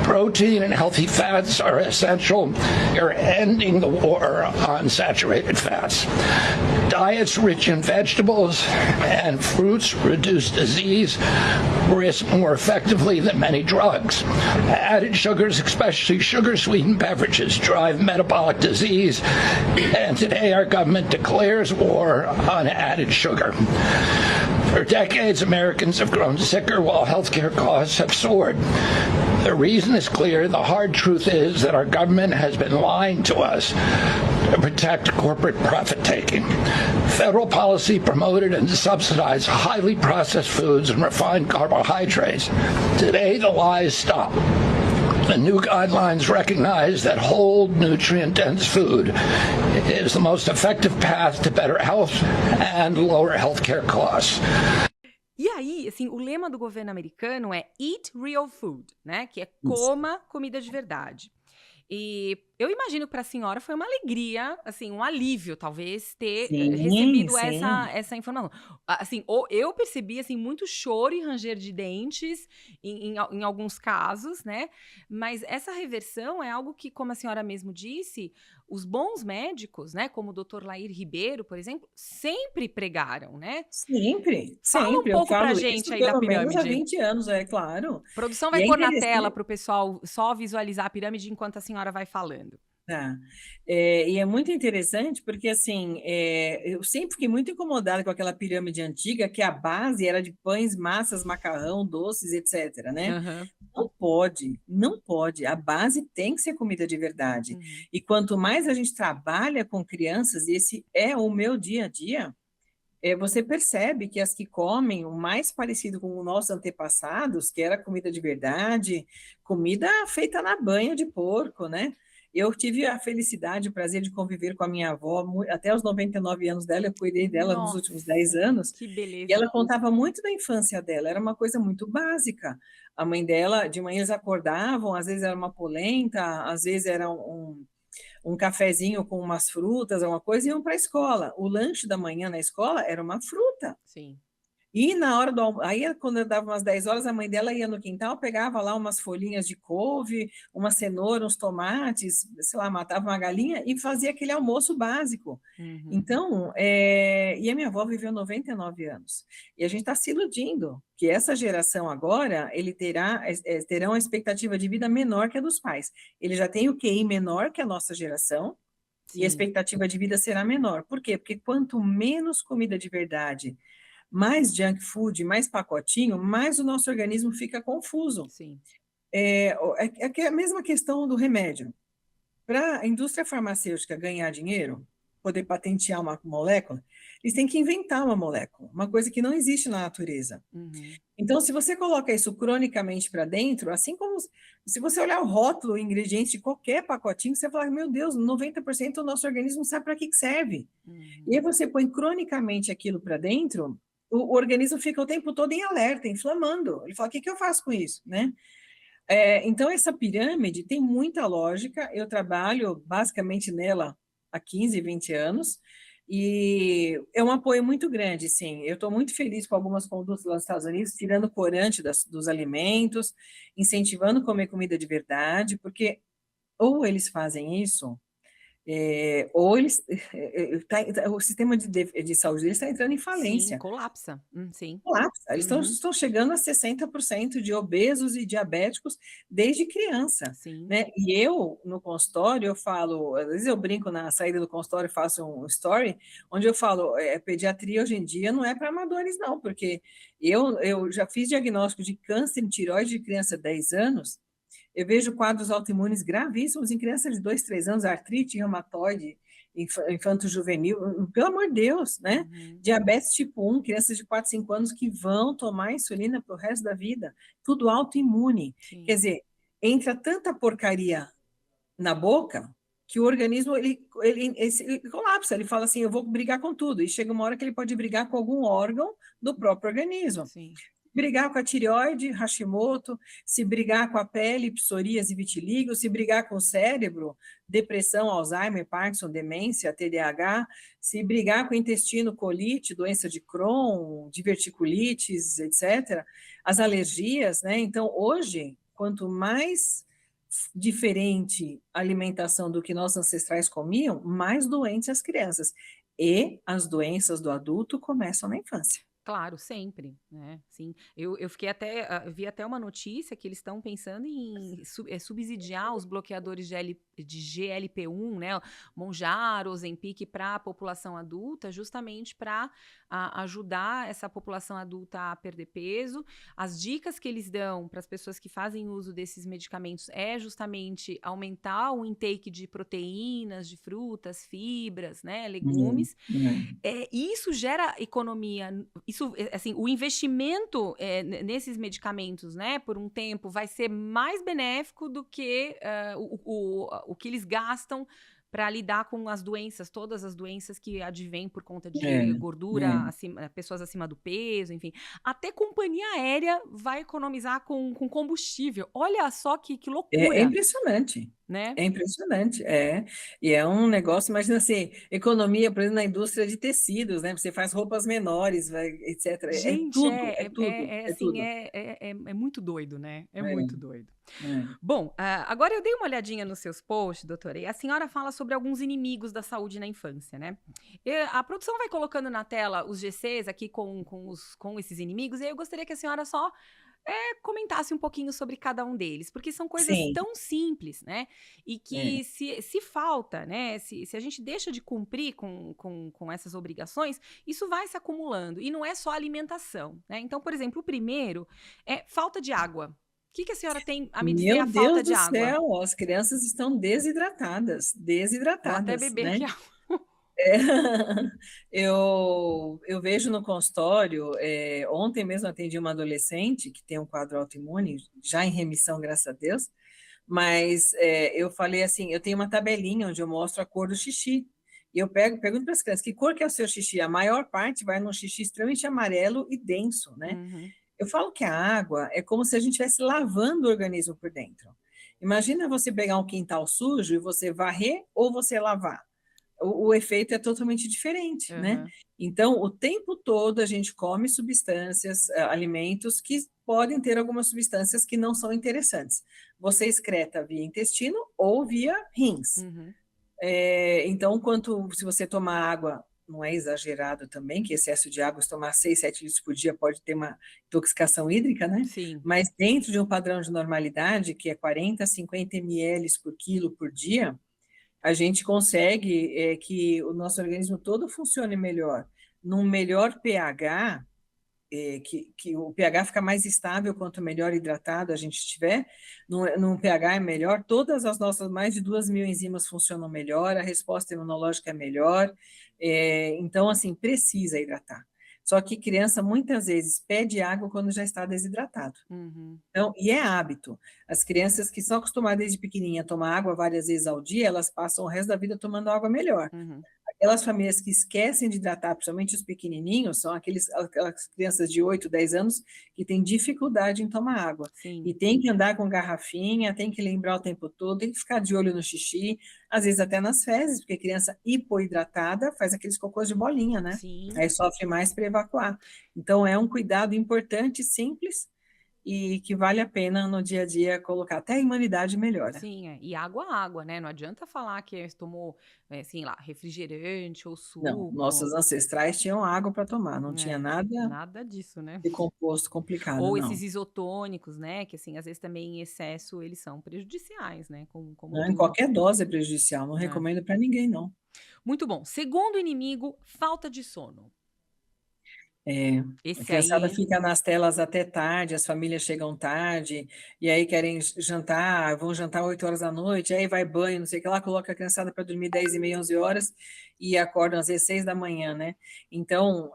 Protein and healthy fats are essential. You're ending the war on saturated fats. Diets rich in vegetables and fruits reduce disease risk more effectively than many drugs. Added sugars, especially sugar-sweetened beverages, drive metabolic disease, and today our government declares war on added sugar. For decades, Americans have grown sicker while healthcare costs have soared. The reason is clear. The hard truth is that our government has been lying to us to protect corporate profit-taking. Federal policy promoted and subsidized highly processed foods and refined carbohydrates. Today, the lies stop. The new guidelines recognize that whole, nutrient-dense food is the most effective path to better health and lower healthcare costs. E aí, assim, o lema do governo americano é Eat Real Food, né? Que é coma comida de verdade. E eu imagino que para a senhora foi uma alegria, assim, um alívio, talvez, ter recebido essa informação. Assim, eu percebi, assim, muito choro e ranger de dentes em alguns casos, né? Mas essa reversão é algo que, como a senhora mesmo disse, os bons médicos, né? Como o Dr. Lair Ribeiro, por exemplo, sempre pregaram, né? Sempre. Fala um pouco pra gente aí da pelo menos há pirâmide. 20 anos, é claro. A produção vai pôr na tela para o pessoal só visualizar a pirâmide enquanto a senhora vai falando. Tá. E é muito interessante porque, assim, eu sempre fiquei muito incomodada com aquela pirâmide antiga, que a base era de pães, massas, macarrão, doces, etc., né? Uhum. Não pode. A base tem que ser comida de verdade. Uhum. E quanto mais a gente trabalha com crianças, e esse é o meu dia a dia, você percebe que as que comem o mais parecido com os nossos antepassados, que era comida de verdade, comida feita na banha de porco, né? Eu tive a felicidade, o prazer de conviver com a minha avó até os 99 anos dela, eu cuidei dela nos últimos 10 anos. Que beleza. E ela contava muito da infância dela, era uma coisa muito básica. A mãe dela, de manhã eles acordavam, às vezes era uma polenta, às vezes era um cafezinho com umas frutas, alguma coisa, e iam para a escola. O lanche da manhã na escola era uma fruta. Sim. E na hora do almoço, aí quando eu dava umas 10 horas, a mãe dela ia no quintal, pegava lá umas folhinhas de couve, uma cenoura, uns tomates, sei lá, matava uma galinha e fazia aquele almoço básico. Uhum. Então, e a minha avó viveu 99 anos. E a gente está se iludindo que essa geração agora, terão uma expectativa de vida menor que a dos pais. Ele já tem o QI menor que a nossa geração, Sim. e a expectativa de vida será menor. Por quê? Porque quanto menos comida de verdade, mais junk food, mais pacotinho, mais o nosso organismo fica confuso. Sim. É a mesma questão do remédio. Para a indústria farmacêutica ganhar dinheiro, poder patentear uma molécula, eles têm que inventar uma molécula, uma coisa que não existe na natureza. Uhum. Então, se você coloca isso cronicamente para dentro, assim como se você olhar o rótulo, o ingrediente de qualquer pacotinho, você fala, meu Deus, 90% do nosso organismo sabe para que serve. Uhum. E aí você põe cronicamente aquilo para dentro, o organismo fica o tempo todo em alerta, inflamando. Ele fala, o que eu faço com isso, né? Então, essa pirâmide tem muita lógica. Eu trabalho basicamente nela há 15, 20 anos, e é um apoio muito grande, sim. Eu estou muito feliz com algumas condutas lá nos Estados Unidos, tirando o corante dos alimentos, incentivando a comer comida de verdade, porque ou eles fazem isso, ou o sistema de saúde deles está entrando em falência. Sim, colapsa. Sim. Colapsa. Eles estão chegando a 60% de obesos e diabéticos desde criança. Sim. Né? E eu, no consultório, eu falo, às vezes eu brinco na saída do consultório, faço um story, onde eu falo, pediatria hoje em dia não é para amadores não, porque eu já fiz diagnóstico de câncer de tireoide de criança há 10 anos, eu vejo quadros autoimunes gravíssimos em crianças de 2, 3 anos, artrite reumatoide, infanto-juvenil, pelo amor de Deus, né? Uhum. Diabetes tipo 1, crianças de 4, 5 anos que vão tomar insulina para o resto da vida, tudo autoimune. Sim. Quer dizer, entra tanta porcaria na boca que o organismo ele colapsa, ele fala assim, eu vou brigar com tudo, e chega uma hora que ele pode brigar com algum órgão do próprio organismo. Sim. Brigar com a tireoide, Hashimoto, se brigar com a pele, psoríase e vitiligo, se brigar com o cérebro, depressão, Alzheimer, Parkinson, demência, TDAH, se brigar com o intestino, colite, doença de Crohn, diverticulites, etc. As alergias, né? Então, hoje, quanto mais diferente a alimentação do que nossos ancestrais comiam, mais doentes as crianças. E as doenças do adulto começam na infância. Claro, sempre, né? Sim. Eu fiquei até, vi até uma notícia que eles estão pensando em subsidiar os bloqueadores de GLP-1, né? Monjaro, Ozempic para a população adulta, justamente para ajudar essa população adulta a perder peso. As dicas que eles dão para as pessoas que fazem uso desses medicamentos é justamente aumentar o intake de proteínas, de frutas, fibras, né? Legumes. Isso gera economia. Isso, assim, o investimento nesses medicamentos, né, por um tempo, vai ser mais benéfico do que o que eles gastam para lidar com as doenças, todas as doenças que advêm por conta de gordura, pessoas acima do peso, enfim. Até companhia aérea vai economizar com combustível. Olha só que loucura. É impressionante. Né? É impressionante, e é um negócio, imagina assim, economia, por exemplo, na indústria de tecidos, né? Você faz roupas menores, etc. Gente, É tudo. É muito doido, né? É muito doido. É. Bom, agora eu dei uma olhadinha nos seus posts, doutora, e a senhora fala sobre alguns inimigos da saúde na infância, né? A produção vai colocando na tela os GCs aqui com esses inimigos, e aí eu gostaria que a senhora só comentasse um pouquinho sobre cada um deles, porque são coisas Sim. tão simples, né? E que se falta, né? Se a gente deixa de cumprir com essas obrigações, isso vai se acumulando. E não é só alimentação, né? Então, por exemplo, o primeiro é falta de água. O que a senhora tem a me dizer a falta de água? Meu Deus do céu, as crianças estão desidratadas, Vou até beber né? aqui água. Eu vejo no consultório, ontem mesmo atendi uma adolescente que tem um quadro autoimune, já em remissão, graças a Deus, mas eu falei assim, eu tenho uma tabelinha onde eu mostro a cor do xixi, e eu pergunto para as crianças, que cor que é o seu xixi? A maior parte vai num xixi extremamente amarelo e denso, né? Uhum. Eu falo que a água é como se a gente estivesse lavando o organismo por dentro. Imagina você pegar um quintal sujo e você varrer ou você lavar. O efeito é totalmente diferente, né? Então, o tempo todo a gente come substâncias, alimentos que podem ter algumas substâncias que não são interessantes. Você excreta via intestino ou via rins. Então, se você tomar água, não é exagerado também, que excesso de água, se tomar 6, 7 litros por dia, pode ter uma intoxicação hídrica, né? Sim. Mas dentro de um padrão de normalidade, que é 40 a 50 ml por quilo por dia, a gente consegue que o nosso organismo todo funcione melhor. Num melhor pH, que o pH fica mais estável quanto melhor hidratado a gente estiver, num pH é melhor, todas as nossas mais de 2.000 enzimas funcionam melhor, a resposta imunológica é melhor, então, assim, precisa hidratar. Só que criança, muitas vezes, pede água quando já está desidratado. Então, e é hábito. As crianças que são acostumadas desde pequenininha a tomar água várias vezes ao dia, elas passam o resto da vida tomando água melhor. Aquelas famílias que esquecem de hidratar, principalmente os pequenininhos, são aquelas crianças de 8, 10 anos que têm dificuldade em tomar água. Sim. E tem que andar com garrafinha, tem que lembrar o tempo todo, tem que ficar de olho no xixi, às vezes até nas fezes, porque criança hipoidratada faz aqueles cocôs de bolinha, né? Sim. Aí sofre mais para evacuar. Então, é um cuidado importante, simples, e que vale a pena no dia a dia colocar. Até a imunidade melhora. Sim, e água, né? Não adianta falar que tomou, assim, lá, refrigerante ou suco. Não, nossos ancestrais tinham água para tomar, não tinha nada disso, né? de composto complicado, Ou não. esses isotônicos, né? Que, assim, às vezes também em excesso eles são prejudiciais, né? Como Não, em tudo. qualquer dose é prejudicial, não recomendo para ninguém, não. Muito bom. Segundo inimigo, falta de sono. A criançada fica nas telas até tarde, as famílias chegam tarde, e aí querem jantar, vão jantar 8 horas da noite, aí vai banho, não sei o que lá, coloca a criançada para dormir 10h30, 11 horas, e acordam às vezes 6 da manhã, né? Então,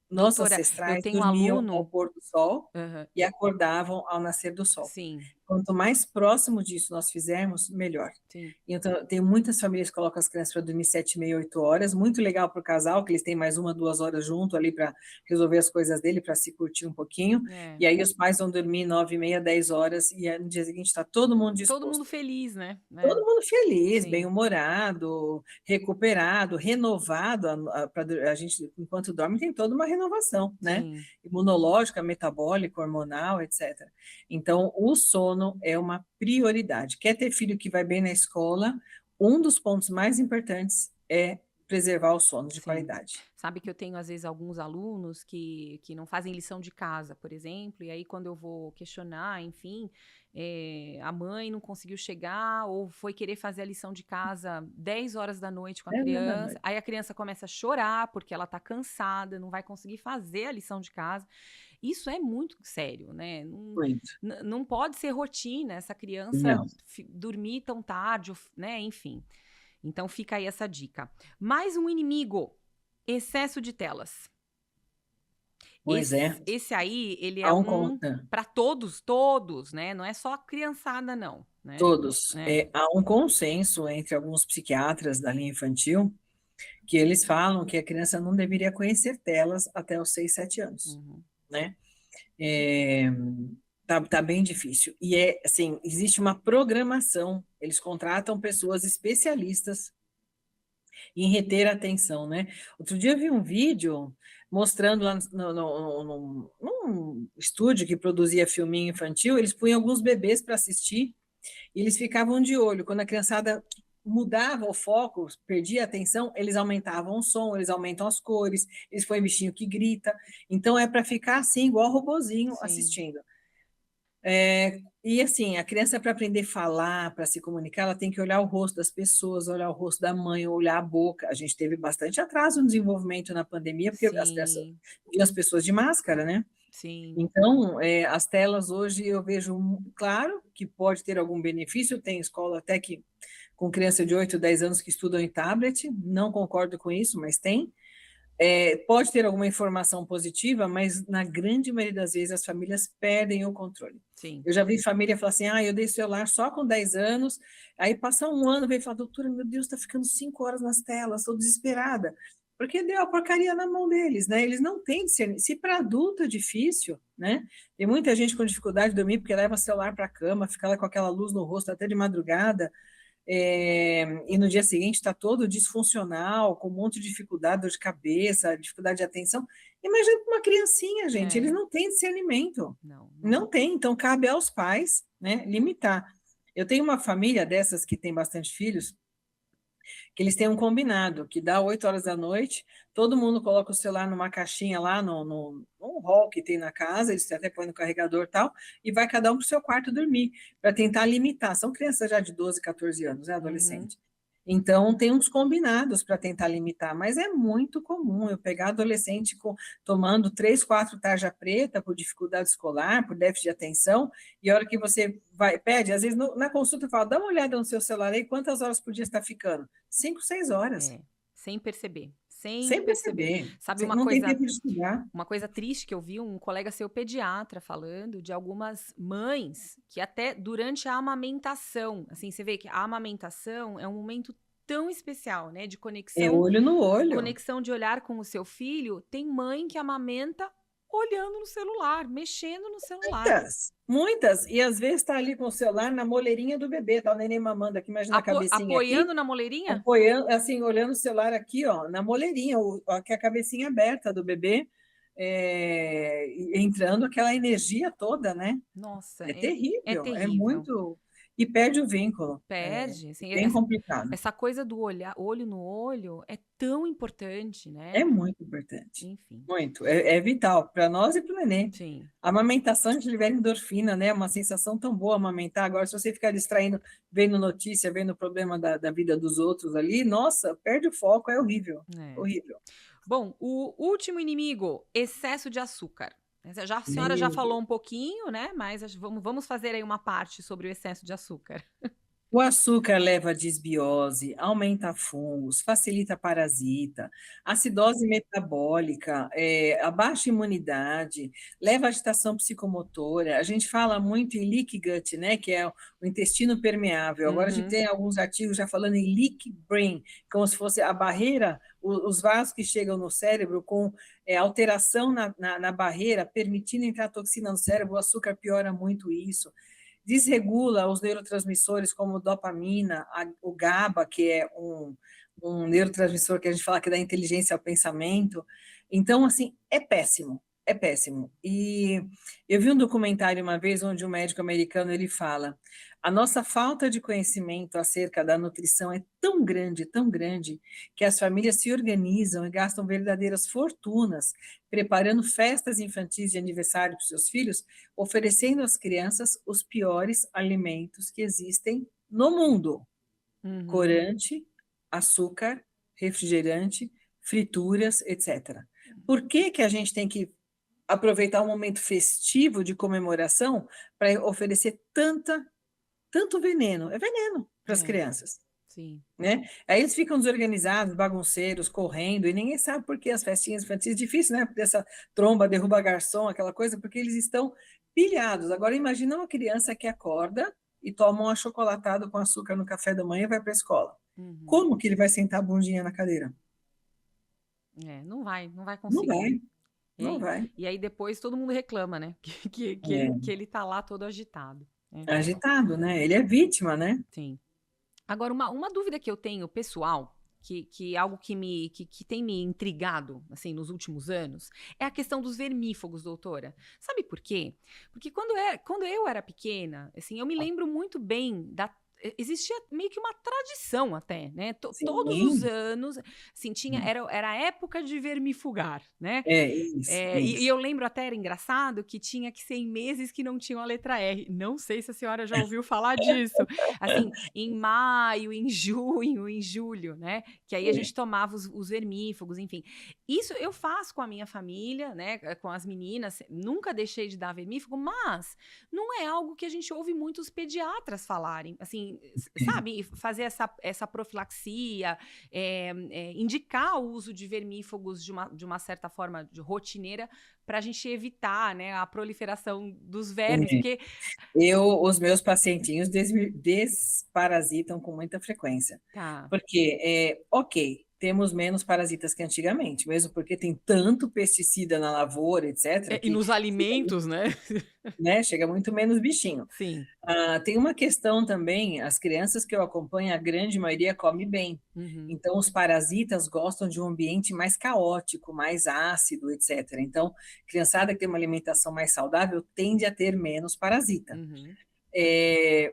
nossos Doutora, eu ancestrais tenho dormiam aluno. ao pôr do sol Aham. e acordavam ao nascer do sol. Sim, Quanto mais próximo disso nós fizermos, melhor. sim. Então, tem muitas famílias que colocam as crianças para dormir 7h30, 8 horas, muito legal para o casal, que eles têm mais 1, 2 horas junto ali para resolver as coisas dele, para se curtir um pouquinho, e aí os pais vão dormir 9h30, 10 horas, e aí, no dia seguinte está todo mundo disposto. Todo mundo feliz, né? Todo mundo feliz, Sim. bem-humorado, recuperado, renovado. A gente, enquanto dorme, tem toda uma renovação, né? Sim. Imunológica, metabólica, hormonal, etc. Então, o sono é uma prioridade. Quer ter filho que vai bem na escola? Um dos pontos mais importantes é preservar o sono de Sim. qualidade. Sabe que eu tenho, às vezes, alguns alunos que não fazem lição de casa, por exemplo, e aí quando eu vou questionar, enfim, a mãe não conseguiu chegar ou foi querer fazer a lição de casa 10 horas da noite com a 10 da criança, noite. aí a criança começa a chorar porque ela tá cansada, não vai conseguir fazer a lição de casa. Isso é muito sério, né? Muito. Não pode ser rotina essa criança Não. dormir tão tarde, né? Enfim. Então fica aí essa dica. Mais um inimigo, excesso de telas. Pois é. Esse aí, ele é Há um para todos, né? Não é só a criançada, não, né? Todos. É. Há um consenso entre alguns psiquiatras da linha infantil que eles falam que a criança não deveria conhecer telas até os 6, 7 anos, Uhum. né? Tá bem difícil. E assim, existe uma programação, eles contratam pessoas especialistas em reter a atenção, né? Outro dia eu vi um vídeo mostrando lá num estúdio que produzia filminho infantil, eles punham alguns bebês para assistir e eles ficavam de olho. Quando a criançada mudava o foco, perdia a atenção, eles aumentavam o som, eles aumentam as cores, eles põem bichinho que grita. Então é para ficar assim, igual robozinho, Sim. assistindo. E assim, a criança para aprender a falar, para se comunicar, ela tem que olhar o rosto das pessoas, olhar o rosto da mãe, olhar a boca. A gente teve bastante atraso no desenvolvimento na pandemia, porque Sim. as pessoas de máscara, né? Sim. Então, as telas hoje eu vejo, claro, que pode ter algum benefício, tem escola até que com criança de 8, 10 anos que estudam em tablet, não concordo com isso, mas tem. Pode ter alguma informação positiva, mas na grande maioria das vezes as famílias perdem o controle. Sim. Eu já vi família falar assim, eu dei celular só com 10 anos, aí passa um ano, vem falar, doutora, meu Deus, está ficando 5 horas nas telas, estou desesperada, porque deu a porcaria na mão deles, né? Eles não têm discernimento. Se para adulto é difícil, né? Tem muita gente com dificuldade de dormir porque leva celular para a cama, fica lá com aquela luz no rosto até de madrugada, e no dia seguinte está todo disfuncional, com um monte de dificuldade, dor de cabeça, dificuldade de atenção. Imagina uma criancinha, gente, eles não têm discernimento. Não tem, então cabe aos pais, né, limitar. Eu tenho uma família dessas que tem bastante filhos, que eles têm um combinado, que dá 8 horas da noite, todo mundo coloca o celular numa caixinha lá num hall que tem na casa, eles até põem no carregador e tal, e vai cada um para o seu quarto dormir, para tentar limitar. São crianças já de 12, 14 anos, né, adolescente. Então, tem uns combinados para tentar limitar, mas é muito comum eu pegar adolescente tomando 3, 4 tarja preta por dificuldade escolar, por déficit de atenção, e a hora que você pede, às vezes na consulta fala, dá uma olhada no seu celular aí, quantas horas por dia está ficando? 5, 6 horas. Sem perceber. Sem perceber. Sabe não tem tempo de estudar. Uma coisa triste que eu vi um colega seu pediatra falando de algumas mães que até durante a amamentação, assim, você vê que a amamentação é um momento tão especial, né, de conexão. É olho no olho. Conexão de olhar com o seu filho. Tem mãe que amamenta olhando no celular, mexendo no celular. Muitas. E às vezes está ali com o celular na moleirinha do bebê, tá o neném mamando aqui, imagina a cabecinha apoiando aqui. Na moleirinha? Apoiando, assim, olhando o celular aqui, ó, na moleirinha, aqui a cabecinha aberta do bebê, entrando aquela energia toda, né? Nossa, é terrível, é terrível. Muito... E perde o vínculo. Perde. Assim, bem complicado. Essa coisa do olho no olho é tão importante, né? É muito importante. Enfim. Muito. É vital para nós e para o neném. Sim. A amamentação, a gente libera endorfina, né? Uma sensação tão boa amamentar. Agora, se você ficar distraindo, vendo notícia, vendo o problema da vida dos outros ali, nossa, perde o foco, é horrível. Horrível. Bom, o último inimigo, excesso de açúcar. A senhora já falou um pouquinho, né? Mas vamos fazer aí uma parte sobre o excesso de açúcar. O açúcar leva a desbiose, aumenta fungos, facilita a parasita, acidose metabólica, a baixa imunidade, leva a agitação psicomotora. A gente fala muito em leaky gut, né, que é o intestino permeável. Agora a gente tem alguns artigos já falando em leaky brain, como se fosse a barreira, os vasos que chegam no cérebro com alteração na barreira, permitindo entrar toxina no cérebro. O açúcar piora muito isso. Desregula os neurotransmissores como dopamina, o GABA, que é um neurotransmissor que a gente fala que dá inteligência ao pensamento. Então, assim, é péssimo. é péssimo. E eu vi um documentário uma vez onde um médico americano ele fala: a nossa falta de conhecimento acerca da nutrição é tão grande, que as famílias se organizam e gastam verdadeiras fortunas preparando festas infantis de aniversário para os seus filhos, oferecendo às crianças os piores alimentos que existem no mundo: Uhum. corante, açúcar, refrigerante, frituras, etc. Por que que a gente tem que aproveitar um momento festivo de comemoração para oferecer tanto veneno? É veneno para as É, crianças, sim. né? Aí eles ficam desorganizados, bagunceiros, correndo, e ninguém sabe por que as festinhas infantis, difícil, né? Dessa tromba, derruba garçom, aquela coisa, porque eles estão pilhados. Agora, imagina uma criança que acorda e toma um achocolatado com açúcar no café da manhã e vai para a escola. Uhum. Como que ele vai sentar a bundinha na cadeira? Não vai Não conseguir. vai, E não aí, vai. e aí depois todo mundo reclama, né? Que ele tá lá todo agitado. Né? É agitado, né? Ele é vítima, né? Sim. Agora, uma dúvida que eu tenho, pessoal, que é algo que tem me intrigado, assim, nos últimos anos, é a questão dos vermífugos, doutora. Sabe por quê? Porque quando eu era pequena, assim, eu me lembro muito bem existia meio que uma tradição até, né? Todos os Sim, anos, assim, era a época de vermifugar, né? é isso, E isso. eu lembro até, era engraçado, que tinha que ser em meses que não tinham a letra R. Não sei se a senhora já ouviu falar disso. Assim, em maio, em junho, em julho, né? Que aí a gente tomava os vermífugos, enfim. Isso eu faço com a minha família, né? Com as meninas. Nunca deixei de dar vermífugo, mas não é algo que a gente ouve muitos pediatras falarem. Assim, sabe? Fazer essa profilaxia, indicar o uso de vermífugos de uma certa forma de rotineira para a gente evitar, né, a proliferação dos vermes, É. porque Os meus pacientinhos desparasitam com muita frequência. tá. Porque, ok, temos menos parasitas que antigamente, mesmo porque tem tanto pesticida na lavoura, etc., E que nos chega, alimentos, né? né, chega muito menos bichinho. Sim. Tem uma questão também, as crianças que eu acompanho, a grande maioria come bem. Uhum. Então, os parasitas gostam de um ambiente mais caótico, mais ácido, etc. Então, criançada que tem uma alimentação mais saudável tende a ter menos parasita. Uhum.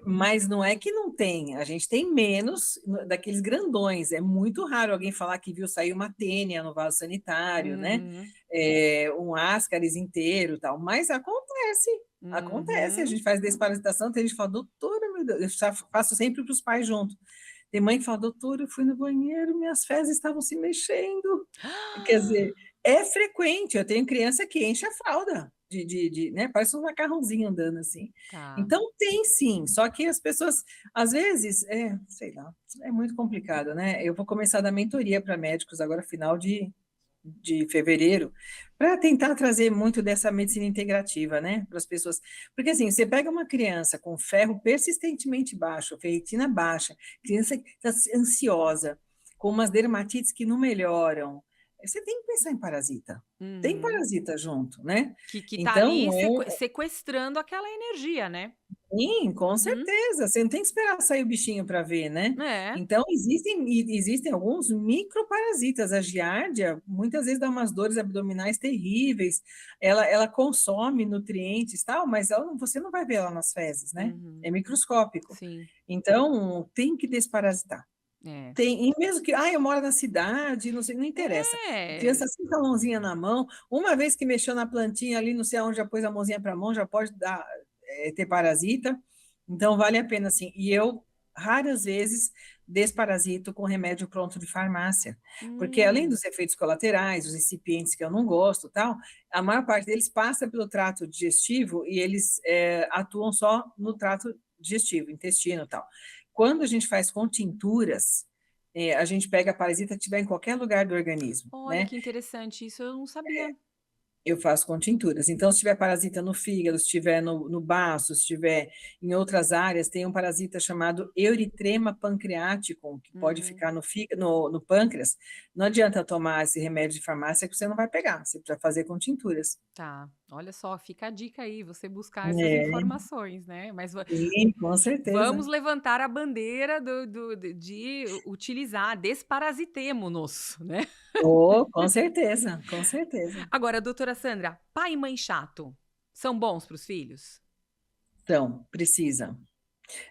Mas não é que não tem, a gente tem menos daqueles grandões. É muito raro alguém falar que viu sair uma tênia no vaso sanitário, né? Uhum. Um ascaris inteiro, tal. Mas acontece, acontece. A Uhum. gente faz desparasitação, tem gente que fala, doutora, meu Deus, eu faço sempre para os pais junto. Tem mãe que fala, doutora, eu fui no banheiro, minhas fezes estavam se mexendo. Quer dizer, é frequente. Eu tenho criança que enche a fralda, né? Parece um macarrãozinho andando assim. Tá. Então, tem sim, só que as pessoas, às vezes, sei lá, é muito complicado, né? Eu vou começar a dar mentoria para médicos agora, final de fevereiro, para tentar trazer muito dessa medicina integrativa, né, para as pessoas. Porque assim, você pega uma criança com ferro persistentemente baixo, ferritina baixa, criança que está ansiosa, com umas dermatites que não melhoram, você tem que pensar em parasita. Tem Uhum. parasita junto, né? Que tá Então, ali sequestrando aquela energia, né? sim, com Uhum. certeza. Você não tem que esperar sair o bichinho para ver, né? É. Então, existem alguns microparasitas. A giardia muitas vezes dá umas dores abdominais terríveis. Ela consome nutrientes, tal, mas você não vai ver ela nas fezes, né? Uhum. É microscópico. Sim. Então, tem que desparasitar. É. E mesmo que, eu moro na cidade, não sei, não interessa. A É. criança assim com a mãozinha na mão, uma vez que mexeu na plantinha ali, não sei aonde já pôs a mãozinha para a mão, já pode ter parasita. Então, vale a pena, assim. E eu, raras vezes, desparasito com remédio pronto de farmácia. Porque, além Hum. dos efeitos colaterais, os incipientes que eu não gosto, tal, a maior parte deles passa pelo trato digestivo e eles atuam só no trato digestivo, intestino e tal. Quando a gente faz com tinturas, a gente pega a parasita que estiver em qualquer lugar do organismo, Olha né? que interessante, isso eu não sabia. Eu faço com tinturas. Então, se tiver parasita no fígado, se tiver no baço, se tiver em outras áreas, tem um parasita chamado Euritrema pancreaticum, que pode Uhum. ficar no fígado, no pâncreas. Não adianta tomar esse remédio de farmácia que você não vai pegar, você precisa fazer com tinturas. Tá. Olha só, fica a dica aí, você buscar essas É, informações, né? Mas sim, com certeza. vamos levantar a bandeira de utilizar, desparasitemo-nos, né? Oh, com certeza, com certeza. Agora, doutora Sandra, pai e mãe chato são bons para os filhos? Então, precisa.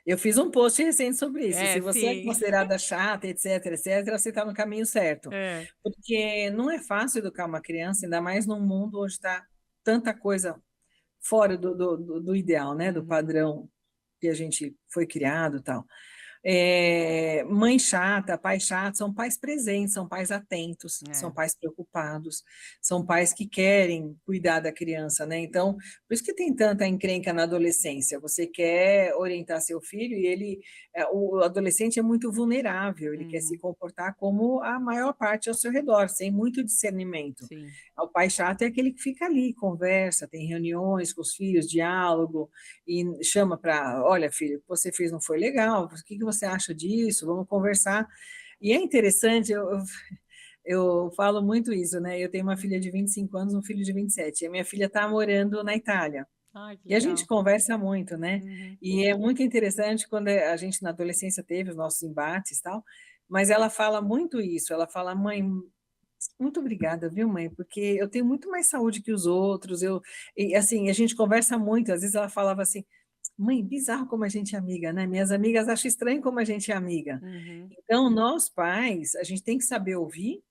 Eu fiz um post recente sobre isso. Se É, você é sim. considerada chata, etc, etc, você está no caminho certo. É. Porque não é fácil educar uma criança, ainda mais num mundo onde está tanta coisa fora do ideal, né? Do Uhum. padrão que a gente foi criado e tal. Mãe chata, pai chato, são pais presentes, são pais atentos, são É. pais preocupados, são pais que querem cuidar da criança, né? Então, por isso que tem tanta encrenca na adolescência. Você quer orientar seu filho e o adolescente é muito vulnerável, ele quer se Uhum. comportar como a maior parte ao seu redor, sem muito discernimento. Sim. O pai chato é aquele que fica ali, conversa, tem reuniões com os filhos, diálogo, e chama para, olha, filho, o que você fez não foi legal, o que você acha disso? Vamos conversar. E é interessante, eu falo muito isso, né? Eu tenho uma filha de 25 anos, um filho de 27, e a minha filha está morando na Itália. Ai, que E a gente legal. conversa muito, né? Uhum. E é muito interessante quando a gente na adolescência teve os nossos embates e tal, mas ela fala muito isso, ela fala, mãe, muito obrigada, viu, mãe? Porque eu tenho muito mais saúde que os outros. E assim, a gente conversa muito. Às vezes ela falava assim, mãe, bizarro como a gente é amiga, né? Minhas amigas acham estranho como a gente é amiga. Uhum. Então, nós pais, a gente tem que saber ouvir,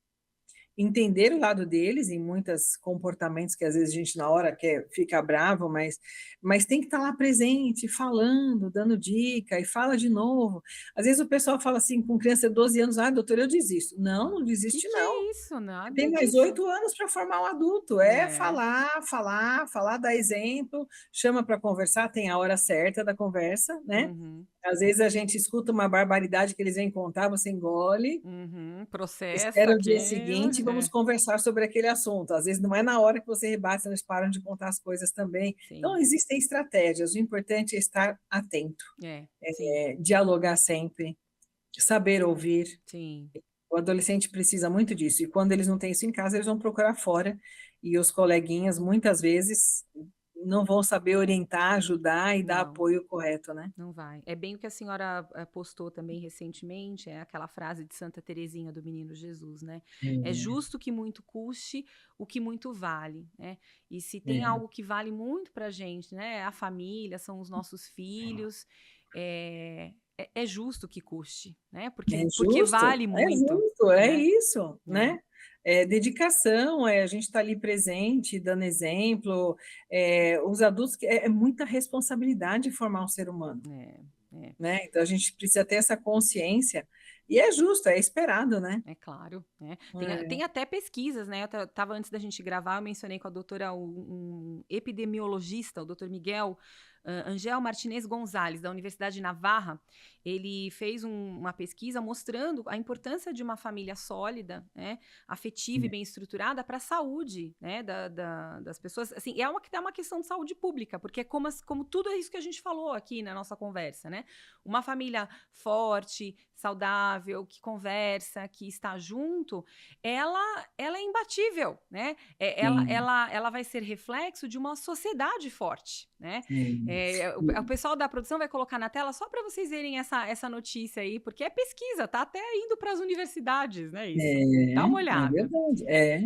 entender o lado deles em muitos comportamentos que às vezes a gente na hora quer ficar bravo, mas tem que estar lá presente, falando, dando dica e fala de novo. Às vezes o pessoal fala assim com criança de 12 anos, ah, doutor, eu desisto. Não, não desiste Que não. é isso? Tem Nada mais disso. 8 anos para formar um adulto. É É. falar, dar exemplo, chama para conversar, tem a hora certa da conversa, né? Uhum. Às vezes a gente escuta uma barbaridade que eles vêm contar, você engole, Uhum. Processa espera o dia aquilo. seguinte e vamos É. conversar sobre aquele assunto. Às vezes não é na hora que você rebate, eles param de contar as coisas também. Então, Sim. existem estratégias. O importante é estar atento, É. Sim. dialogar sempre, saber ouvir. Sim. O adolescente precisa muito disso. E quando eles não têm isso em casa, eles vão procurar fora. E os coleguinhas, muitas vezes, não vão saber orientar, ajudar e dar Não. apoio correto, né? Não vai. É bem o que a senhora postou também recentemente, é aquela frase de Santa Teresinha do Menino Jesus, né? É justo que muito custe o que muito vale, né? E se tem É, algo que vale muito pra gente, né? É a família, são os nossos filhos, é justo que custe, né? Porque vale muito, é né? isso, É, né? É dedicação, a gente está ali presente, dando exemplo. Os adultos, é muita responsabilidade formar um ser humano, é, é. né? Então a gente precisa ter essa consciência, e é justo, é esperado, né? É claro, né? Tem É. até pesquisas, né? Eu tava antes da gente gravar, eu mencionei com a doutora, um epidemiologista, o doutor Miguel Angel Martinez Gonzalez, da Universidade de Navarra. Ele fez uma pesquisa mostrando a importância de uma família sólida, né? Afetiva e bem estruturada para a saúde, né? Das pessoas. Assim, é uma questão de saúde pública, porque como tudo é isso que a gente falou aqui na nossa conversa, né? Uma família forte, saudável, que conversa, que está junto, ela é imbatível, né? Sim, Ela vai ser reflexo de uma sociedade forte, né? sim. O pessoal da produção vai colocar na tela só para vocês verem essa notícia aí, porque é pesquisa, tá até indo para as universidades, né? Isso. Dá uma É olhada. verdade. É.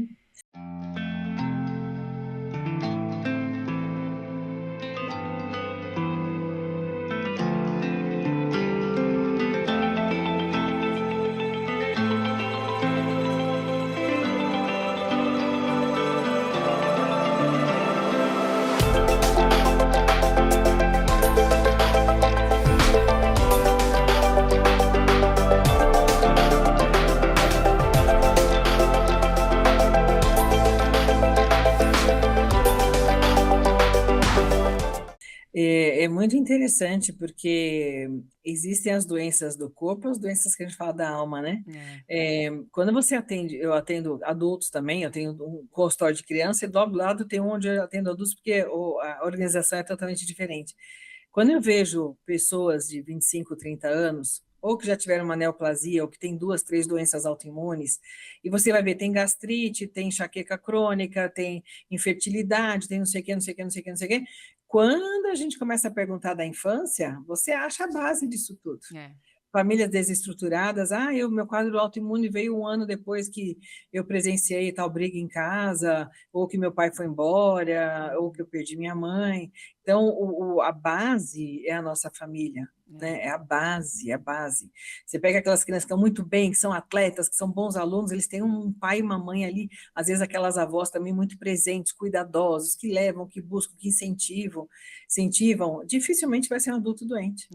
É muito interessante porque existem as doenças do corpo, as doenças que a gente fala da alma, né? É. Quando você atende, eu atendo adultos também, eu tenho um consultório de criança e do lado tem um onde eu atendo adultos porque a organização é totalmente diferente. Quando eu vejo pessoas de 25, 30 anos, ou que já tiveram uma neoplasia, ou que tem 2, 3 doenças autoimunes, e você vai ver, tem gastrite, tem enxaqueca crônica, tem infertilidade, tem não sei o que, não sei o que, não sei o que, não sei o que. Quando a gente começa a perguntar da infância, você acha a base disso tudo. Famílias desestruturadas, meu quadro autoimune veio 1 ano depois que eu presenciei tal briga em casa, ou que meu pai foi embora, ou que eu perdi minha mãe. Então, a base é a nossa família, né? É a base, é a base. Você pega aquelas crianças que estão muito bem, que são atletas, que são bons alunos, eles têm um pai e uma mãe ali, às vezes aquelas avós também muito presentes, cuidadosos, que levam, que buscam, que incentivam, dificilmente vai ser um adulto doente.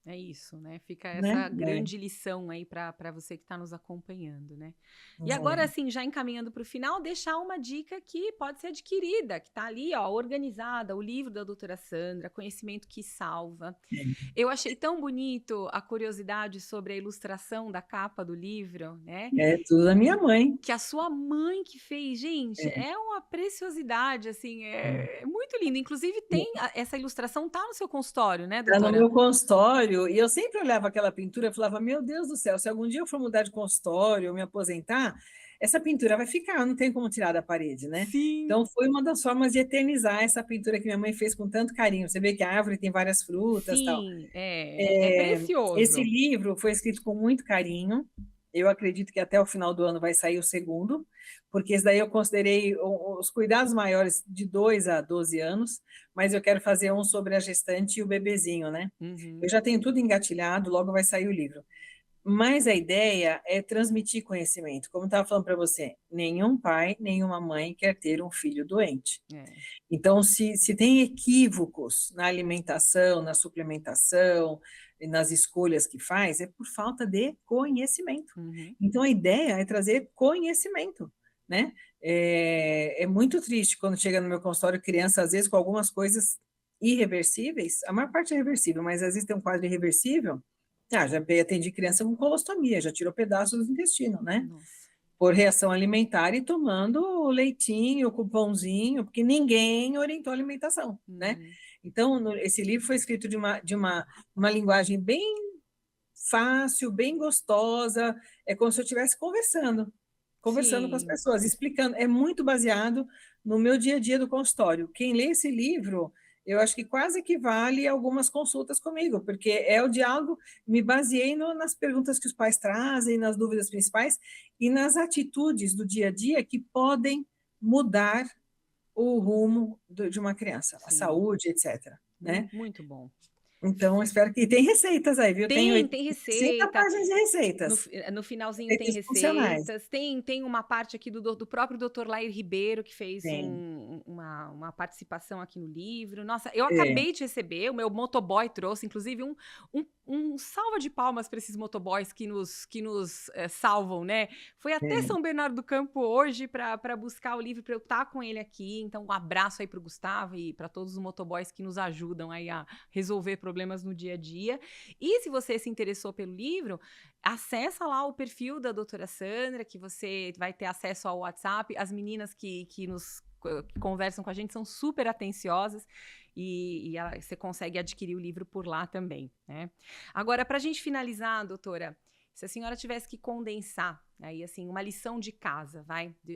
É isso, né? Fica Né? essa grande lição aí para você que está nos acompanhando, né? E agora, assim, já encaminhando para o final, deixar uma dica que pode ser adquirida, que está ali, ó, organizada, o livro da doutora Sandra, Conhecimento que Salva. Eu achei tão bonito a curiosidade sobre a ilustração da capa do livro, né? É tudo da minha mãe. Que a sua mãe que fez, gente, é uma preciosidade, assim, é muito lindo. Inclusive, essa ilustração tá no seu consultório, né, doutora? Está no meu consultório, e eu sempre olhava aquela pintura e falava, meu Deus do céu, se algum dia eu for mudar de consultório, eu me aposentar, essa pintura vai ficar, não tem como tirar da parede, né? Sim. Então, foi uma das formas de eternizar essa pintura que minha mãe fez com tanto carinho. Você vê que a árvore tem várias frutas e tal. Sim, é precioso. Esse livro foi escrito com muito carinho. Eu acredito que até o final do ano vai sair o segundo, porque esse daí eu considerei os cuidados maiores de 2 a 12 anos, mas eu quero fazer um sobre a gestante e o bebezinho, né? Eu já tenho tudo engatilhado, logo vai sair o livro. Mas a ideia é transmitir conhecimento. Como eu estava falando para você, nenhum pai, nenhuma mãe quer ter um filho doente. Então, se tem equívocos na alimentação, na suplementação, nas escolhas que faz, é por falta de conhecimento. Então, a ideia é trazer conhecimento, né? É muito triste quando chega no meu consultório criança, às vezes, com algumas coisas irreversíveis, a maior parte é reversível, mas às vezes tem um quadro irreversível. Já atendi criança com colostomia, já tirou pedaços do intestino, né? Nossa. Por reação alimentar e tomando leitinho, com pãozinho, porque ninguém orientou a alimentação, né? Então, esse livro foi escrito de uma linguagem bem fácil, bem gostosa, é como se eu estivesse conversando com as pessoas, explicando. É muito baseado no meu dia a dia do consultório. Quem lê esse livro, eu acho que quase equivale a algumas consultas comigo, porque é o diálogo, me baseei nas perguntas que os pais trazem, nas dúvidas principais e nas atitudes do dia a dia que podem mudar o rumo de uma criança, a saúde, etc. Né? Muito bom. Então, espero que... tem receitas aí, viu? Tem receita. 50 páginas de receitas. No finalzinho tem receitas. Tem uma parte aqui do próprio Dr. Lair Ribeiro, que fez uma participação aqui no livro. Nossa, eu acabei de receber, o meu motoboy trouxe, inclusive, um salva de palmas para esses motoboys que nos salvam, né? Foi até São Bernardo do Campo hoje para buscar o livro, para eu estar com ele aqui. Então, um abraço aí para o Gustavo e para todos os motoboys que nos ajudam aí a resolver problemas no dia a dia. E se você se interessou pelo livro, acessa lá o perfil da doutora Sandra, que você vai ter acesso ao WhatsApp. As meninas que conversam com a gente são super atenciosas e você consegue adquirir o livro por lá também, né? Agora, para a gente finalizar, doutora, se a senhora tivesse que condensar aí, assim, uma lição de casa,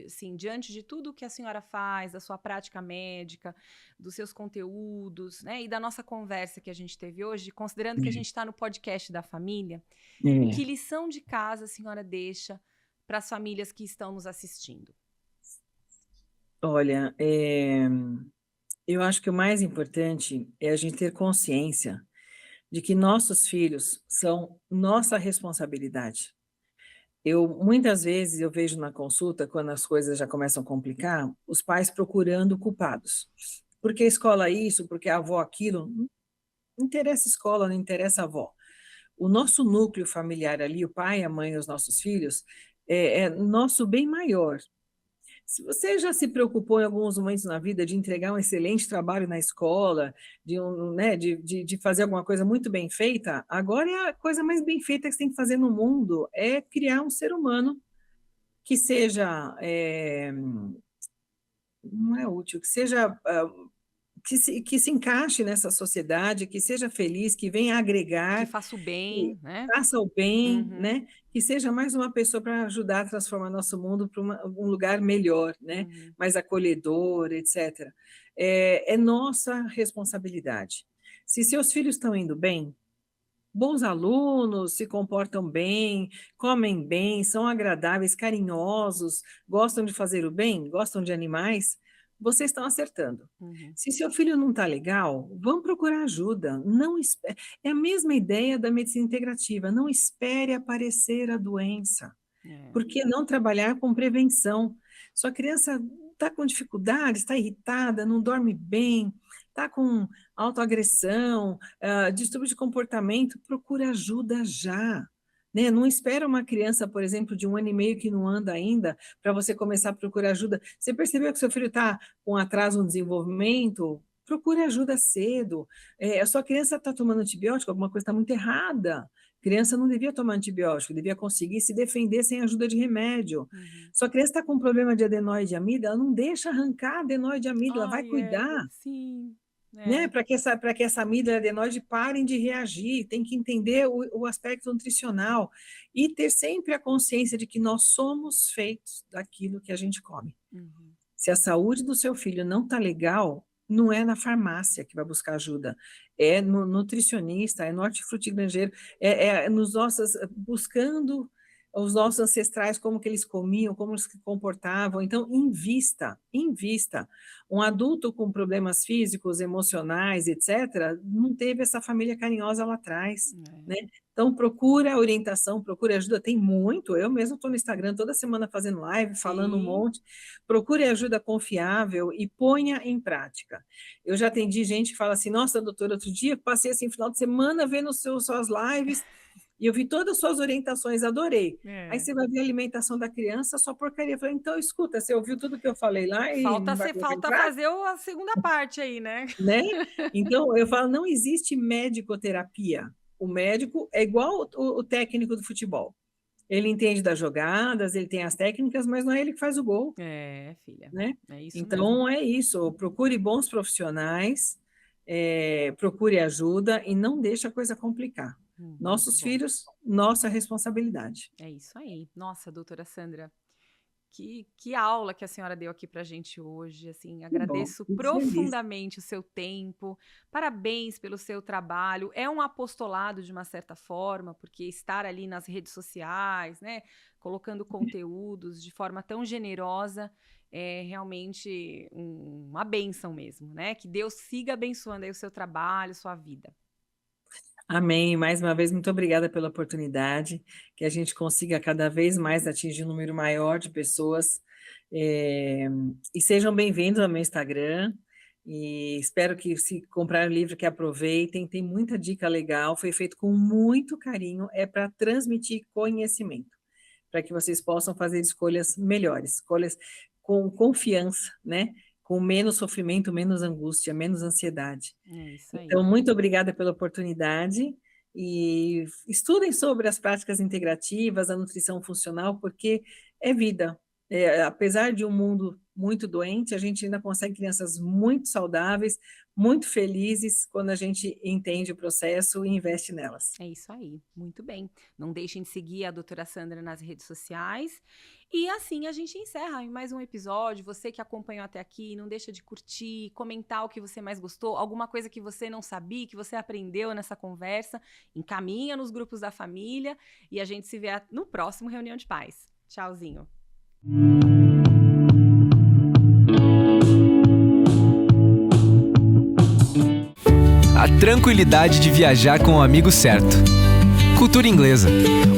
assim, diante de tudo que a senhora faz, da sua prática médica, dos seus conteúdos, né, e da nossa conversa que a gente teve hoje, considerando que a gente está no podcast da família, que lição de casa a senhora deixa para as famílias que estão nos assistindo? Olha, eu acho que o mais importante é a gente ter consciência de que nossos filhos são nossa responsabilidade. Muitas vezes eu vejo na consulta, quando as coisas já começam a complicar, os pais procurando culpados. Porque a escola isso, porque a avó aquilo. Não interessa a escola, não interessa a avó. O nosso núcleo familiar ali, o pai, a mãe e os nossos filhos, é nosso bem maior. Se você já se preocupou em alguns momentos na vida de entregar um excelente trabalho na escola, de fazer alguma coisa muito bem feita, agora é a coisa mais bem feita que você tem que fazer no mundo, é criar um ser humano que seja, não é útil, que seja que se encaixe nessa sociedade, que seja feliz, que venha agregar, que faça o bem, né? Faça o bem, né? Que seja mais uma pessoa para ajudar a transformar nosso mundo para um lugar melhor, né? Mais acolhedor, etc. É nossa responsabilidade. Se seus filhos estão indo bem, bons alunos, se comportam bem, comem bem, são agradáveis, carinhosos, gostam de fazer o bem, gostam de animais, vocês estão acertando. Se seu filho não está legal, vão procurar ajuda. Não espere. É a mesma ideia da medicina integrativa. Não espere aparecer a doença. Por que não trabalhar com prevenção? Sua criança está com dificuldade, está irritada, não dorme bem, está com autoagressão, distúrbio de comportamento, procura ajuda já. Né? Não espera uma criança, por exemplo, de 1 ano e meio que não anda ainda, para você começar a procurar ajuda. Você percebeu que seu filho está com atraso no desenvolvimento? Procure ajuda cedo. A sua criança está tomando antibiótico, alguma coisa está muito errada. Criança não devia tomar antibiótico, devia conseguir se defender sem ajuda de remédio. Sua criança está com problema de adenoide de amígdala, não deixa arrancar a adenoide de amígdala, vai cuidar. Sim. Né? Para que essa amígdala e adenoide parem de reagir, tem que entender o aspecto nutricional e ter sempre a consciência de que nós somos feitos daquilo que a gente come. Se a saúde do seu filho não está legal, não é na farmácia que vai buscar ajuda, é no nutricionista, é no hortifrutigranjeiro, buscando os nossos ancestrais, como que eles comiam, como eles se comportavam. Então, invista. Um adulto com problemas físicos, emocionais, etc., não teve essa família carinhosa lá atrás, né? Então, procura orientação, procura ajuda, tem muito. Eu mesmo estou no Instagram toda semana fazendo live, falando um monte. Procure ajuda confiável e ponha em prática. Eu já atendi gente que fala assim, nossa, doutora, outro dia passei assim, final de semana vendo suas lives, e eu vi todas as suas orientações, adorei. Aí você vai ver a alimentação da criança, só porcaria. Eu falei, então, escuta, você ouviu tudo que eu falei lá e falta fazer a segunda parte aí, né? Então, eu falo, não existe médico-terapia. O médico é igual o técnico do futebol. Ele entende das jogadas, ele tem as técnicas, mas não é ele que faz o gol. Filha. Né? É isso então, mesmo. É isso. Procure bons profissionais, procure ajuda e não deixe a coisa complicar. Nossos filhos, nossa responsabilidade. É isso aí. Nossa, doutora Sandra, que aula que a senhora deu aqui pra gente hoje, assim, agradeço profundamente o seu tempo, parabéns pelo seu trabalho, é um apostolado de uma certa forma, porque estar ali nas redes sociais, né, colocando conteúdos de forma tão generosa, é realmente uma bênção mesmo, né, que Deus siga abençoando aí o seu trabalho, sua vida. Amém. Mais uma vez, muito obrigada pela oportunidade, que a gente consiga cada vez mais atingir um número maior de pessoas. E sejam bem-vindos ao meu Instagram. E espero que, se comprar o livro, que aproveitem. Tem muita dica legal, foi feito com muito carinho, é para transmitir conhecimento, para que vocês possam fazer escolhas melhores, escolhas com confiança, né? Com menos sofrimento, menos angústia, menos ansiedade. Isso aí. Então, muito obrigada pela oportunidade e estudem sobre as práticas integrativas, a nutrição funcional, porque é vida. Apesar de um mundo muito doente, a gente ainda consegue crianças muito saudáveis, muito felizes, quando a gente entende o processo e investe nelas. É isso aí, muito bem. Não deixem de seguir a doutora Sandra nas redes sociais. E assim a gente encerra em mais um episódio. Você que acompanhou até aqui, não deixa de curtir, comentar o que você mais gostou, alguma coisa que você não sabia, que você aprendeu nessa conversa, encaminha nos grupos da família e a gente se vê no próximo Reunião de Pais. Tchauzinho. A tranquilidade de viajar com o amigo certo. Cultura Inglesa.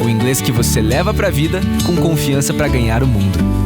O inglês que você leva pra vida com confiança para ganhar o mundo.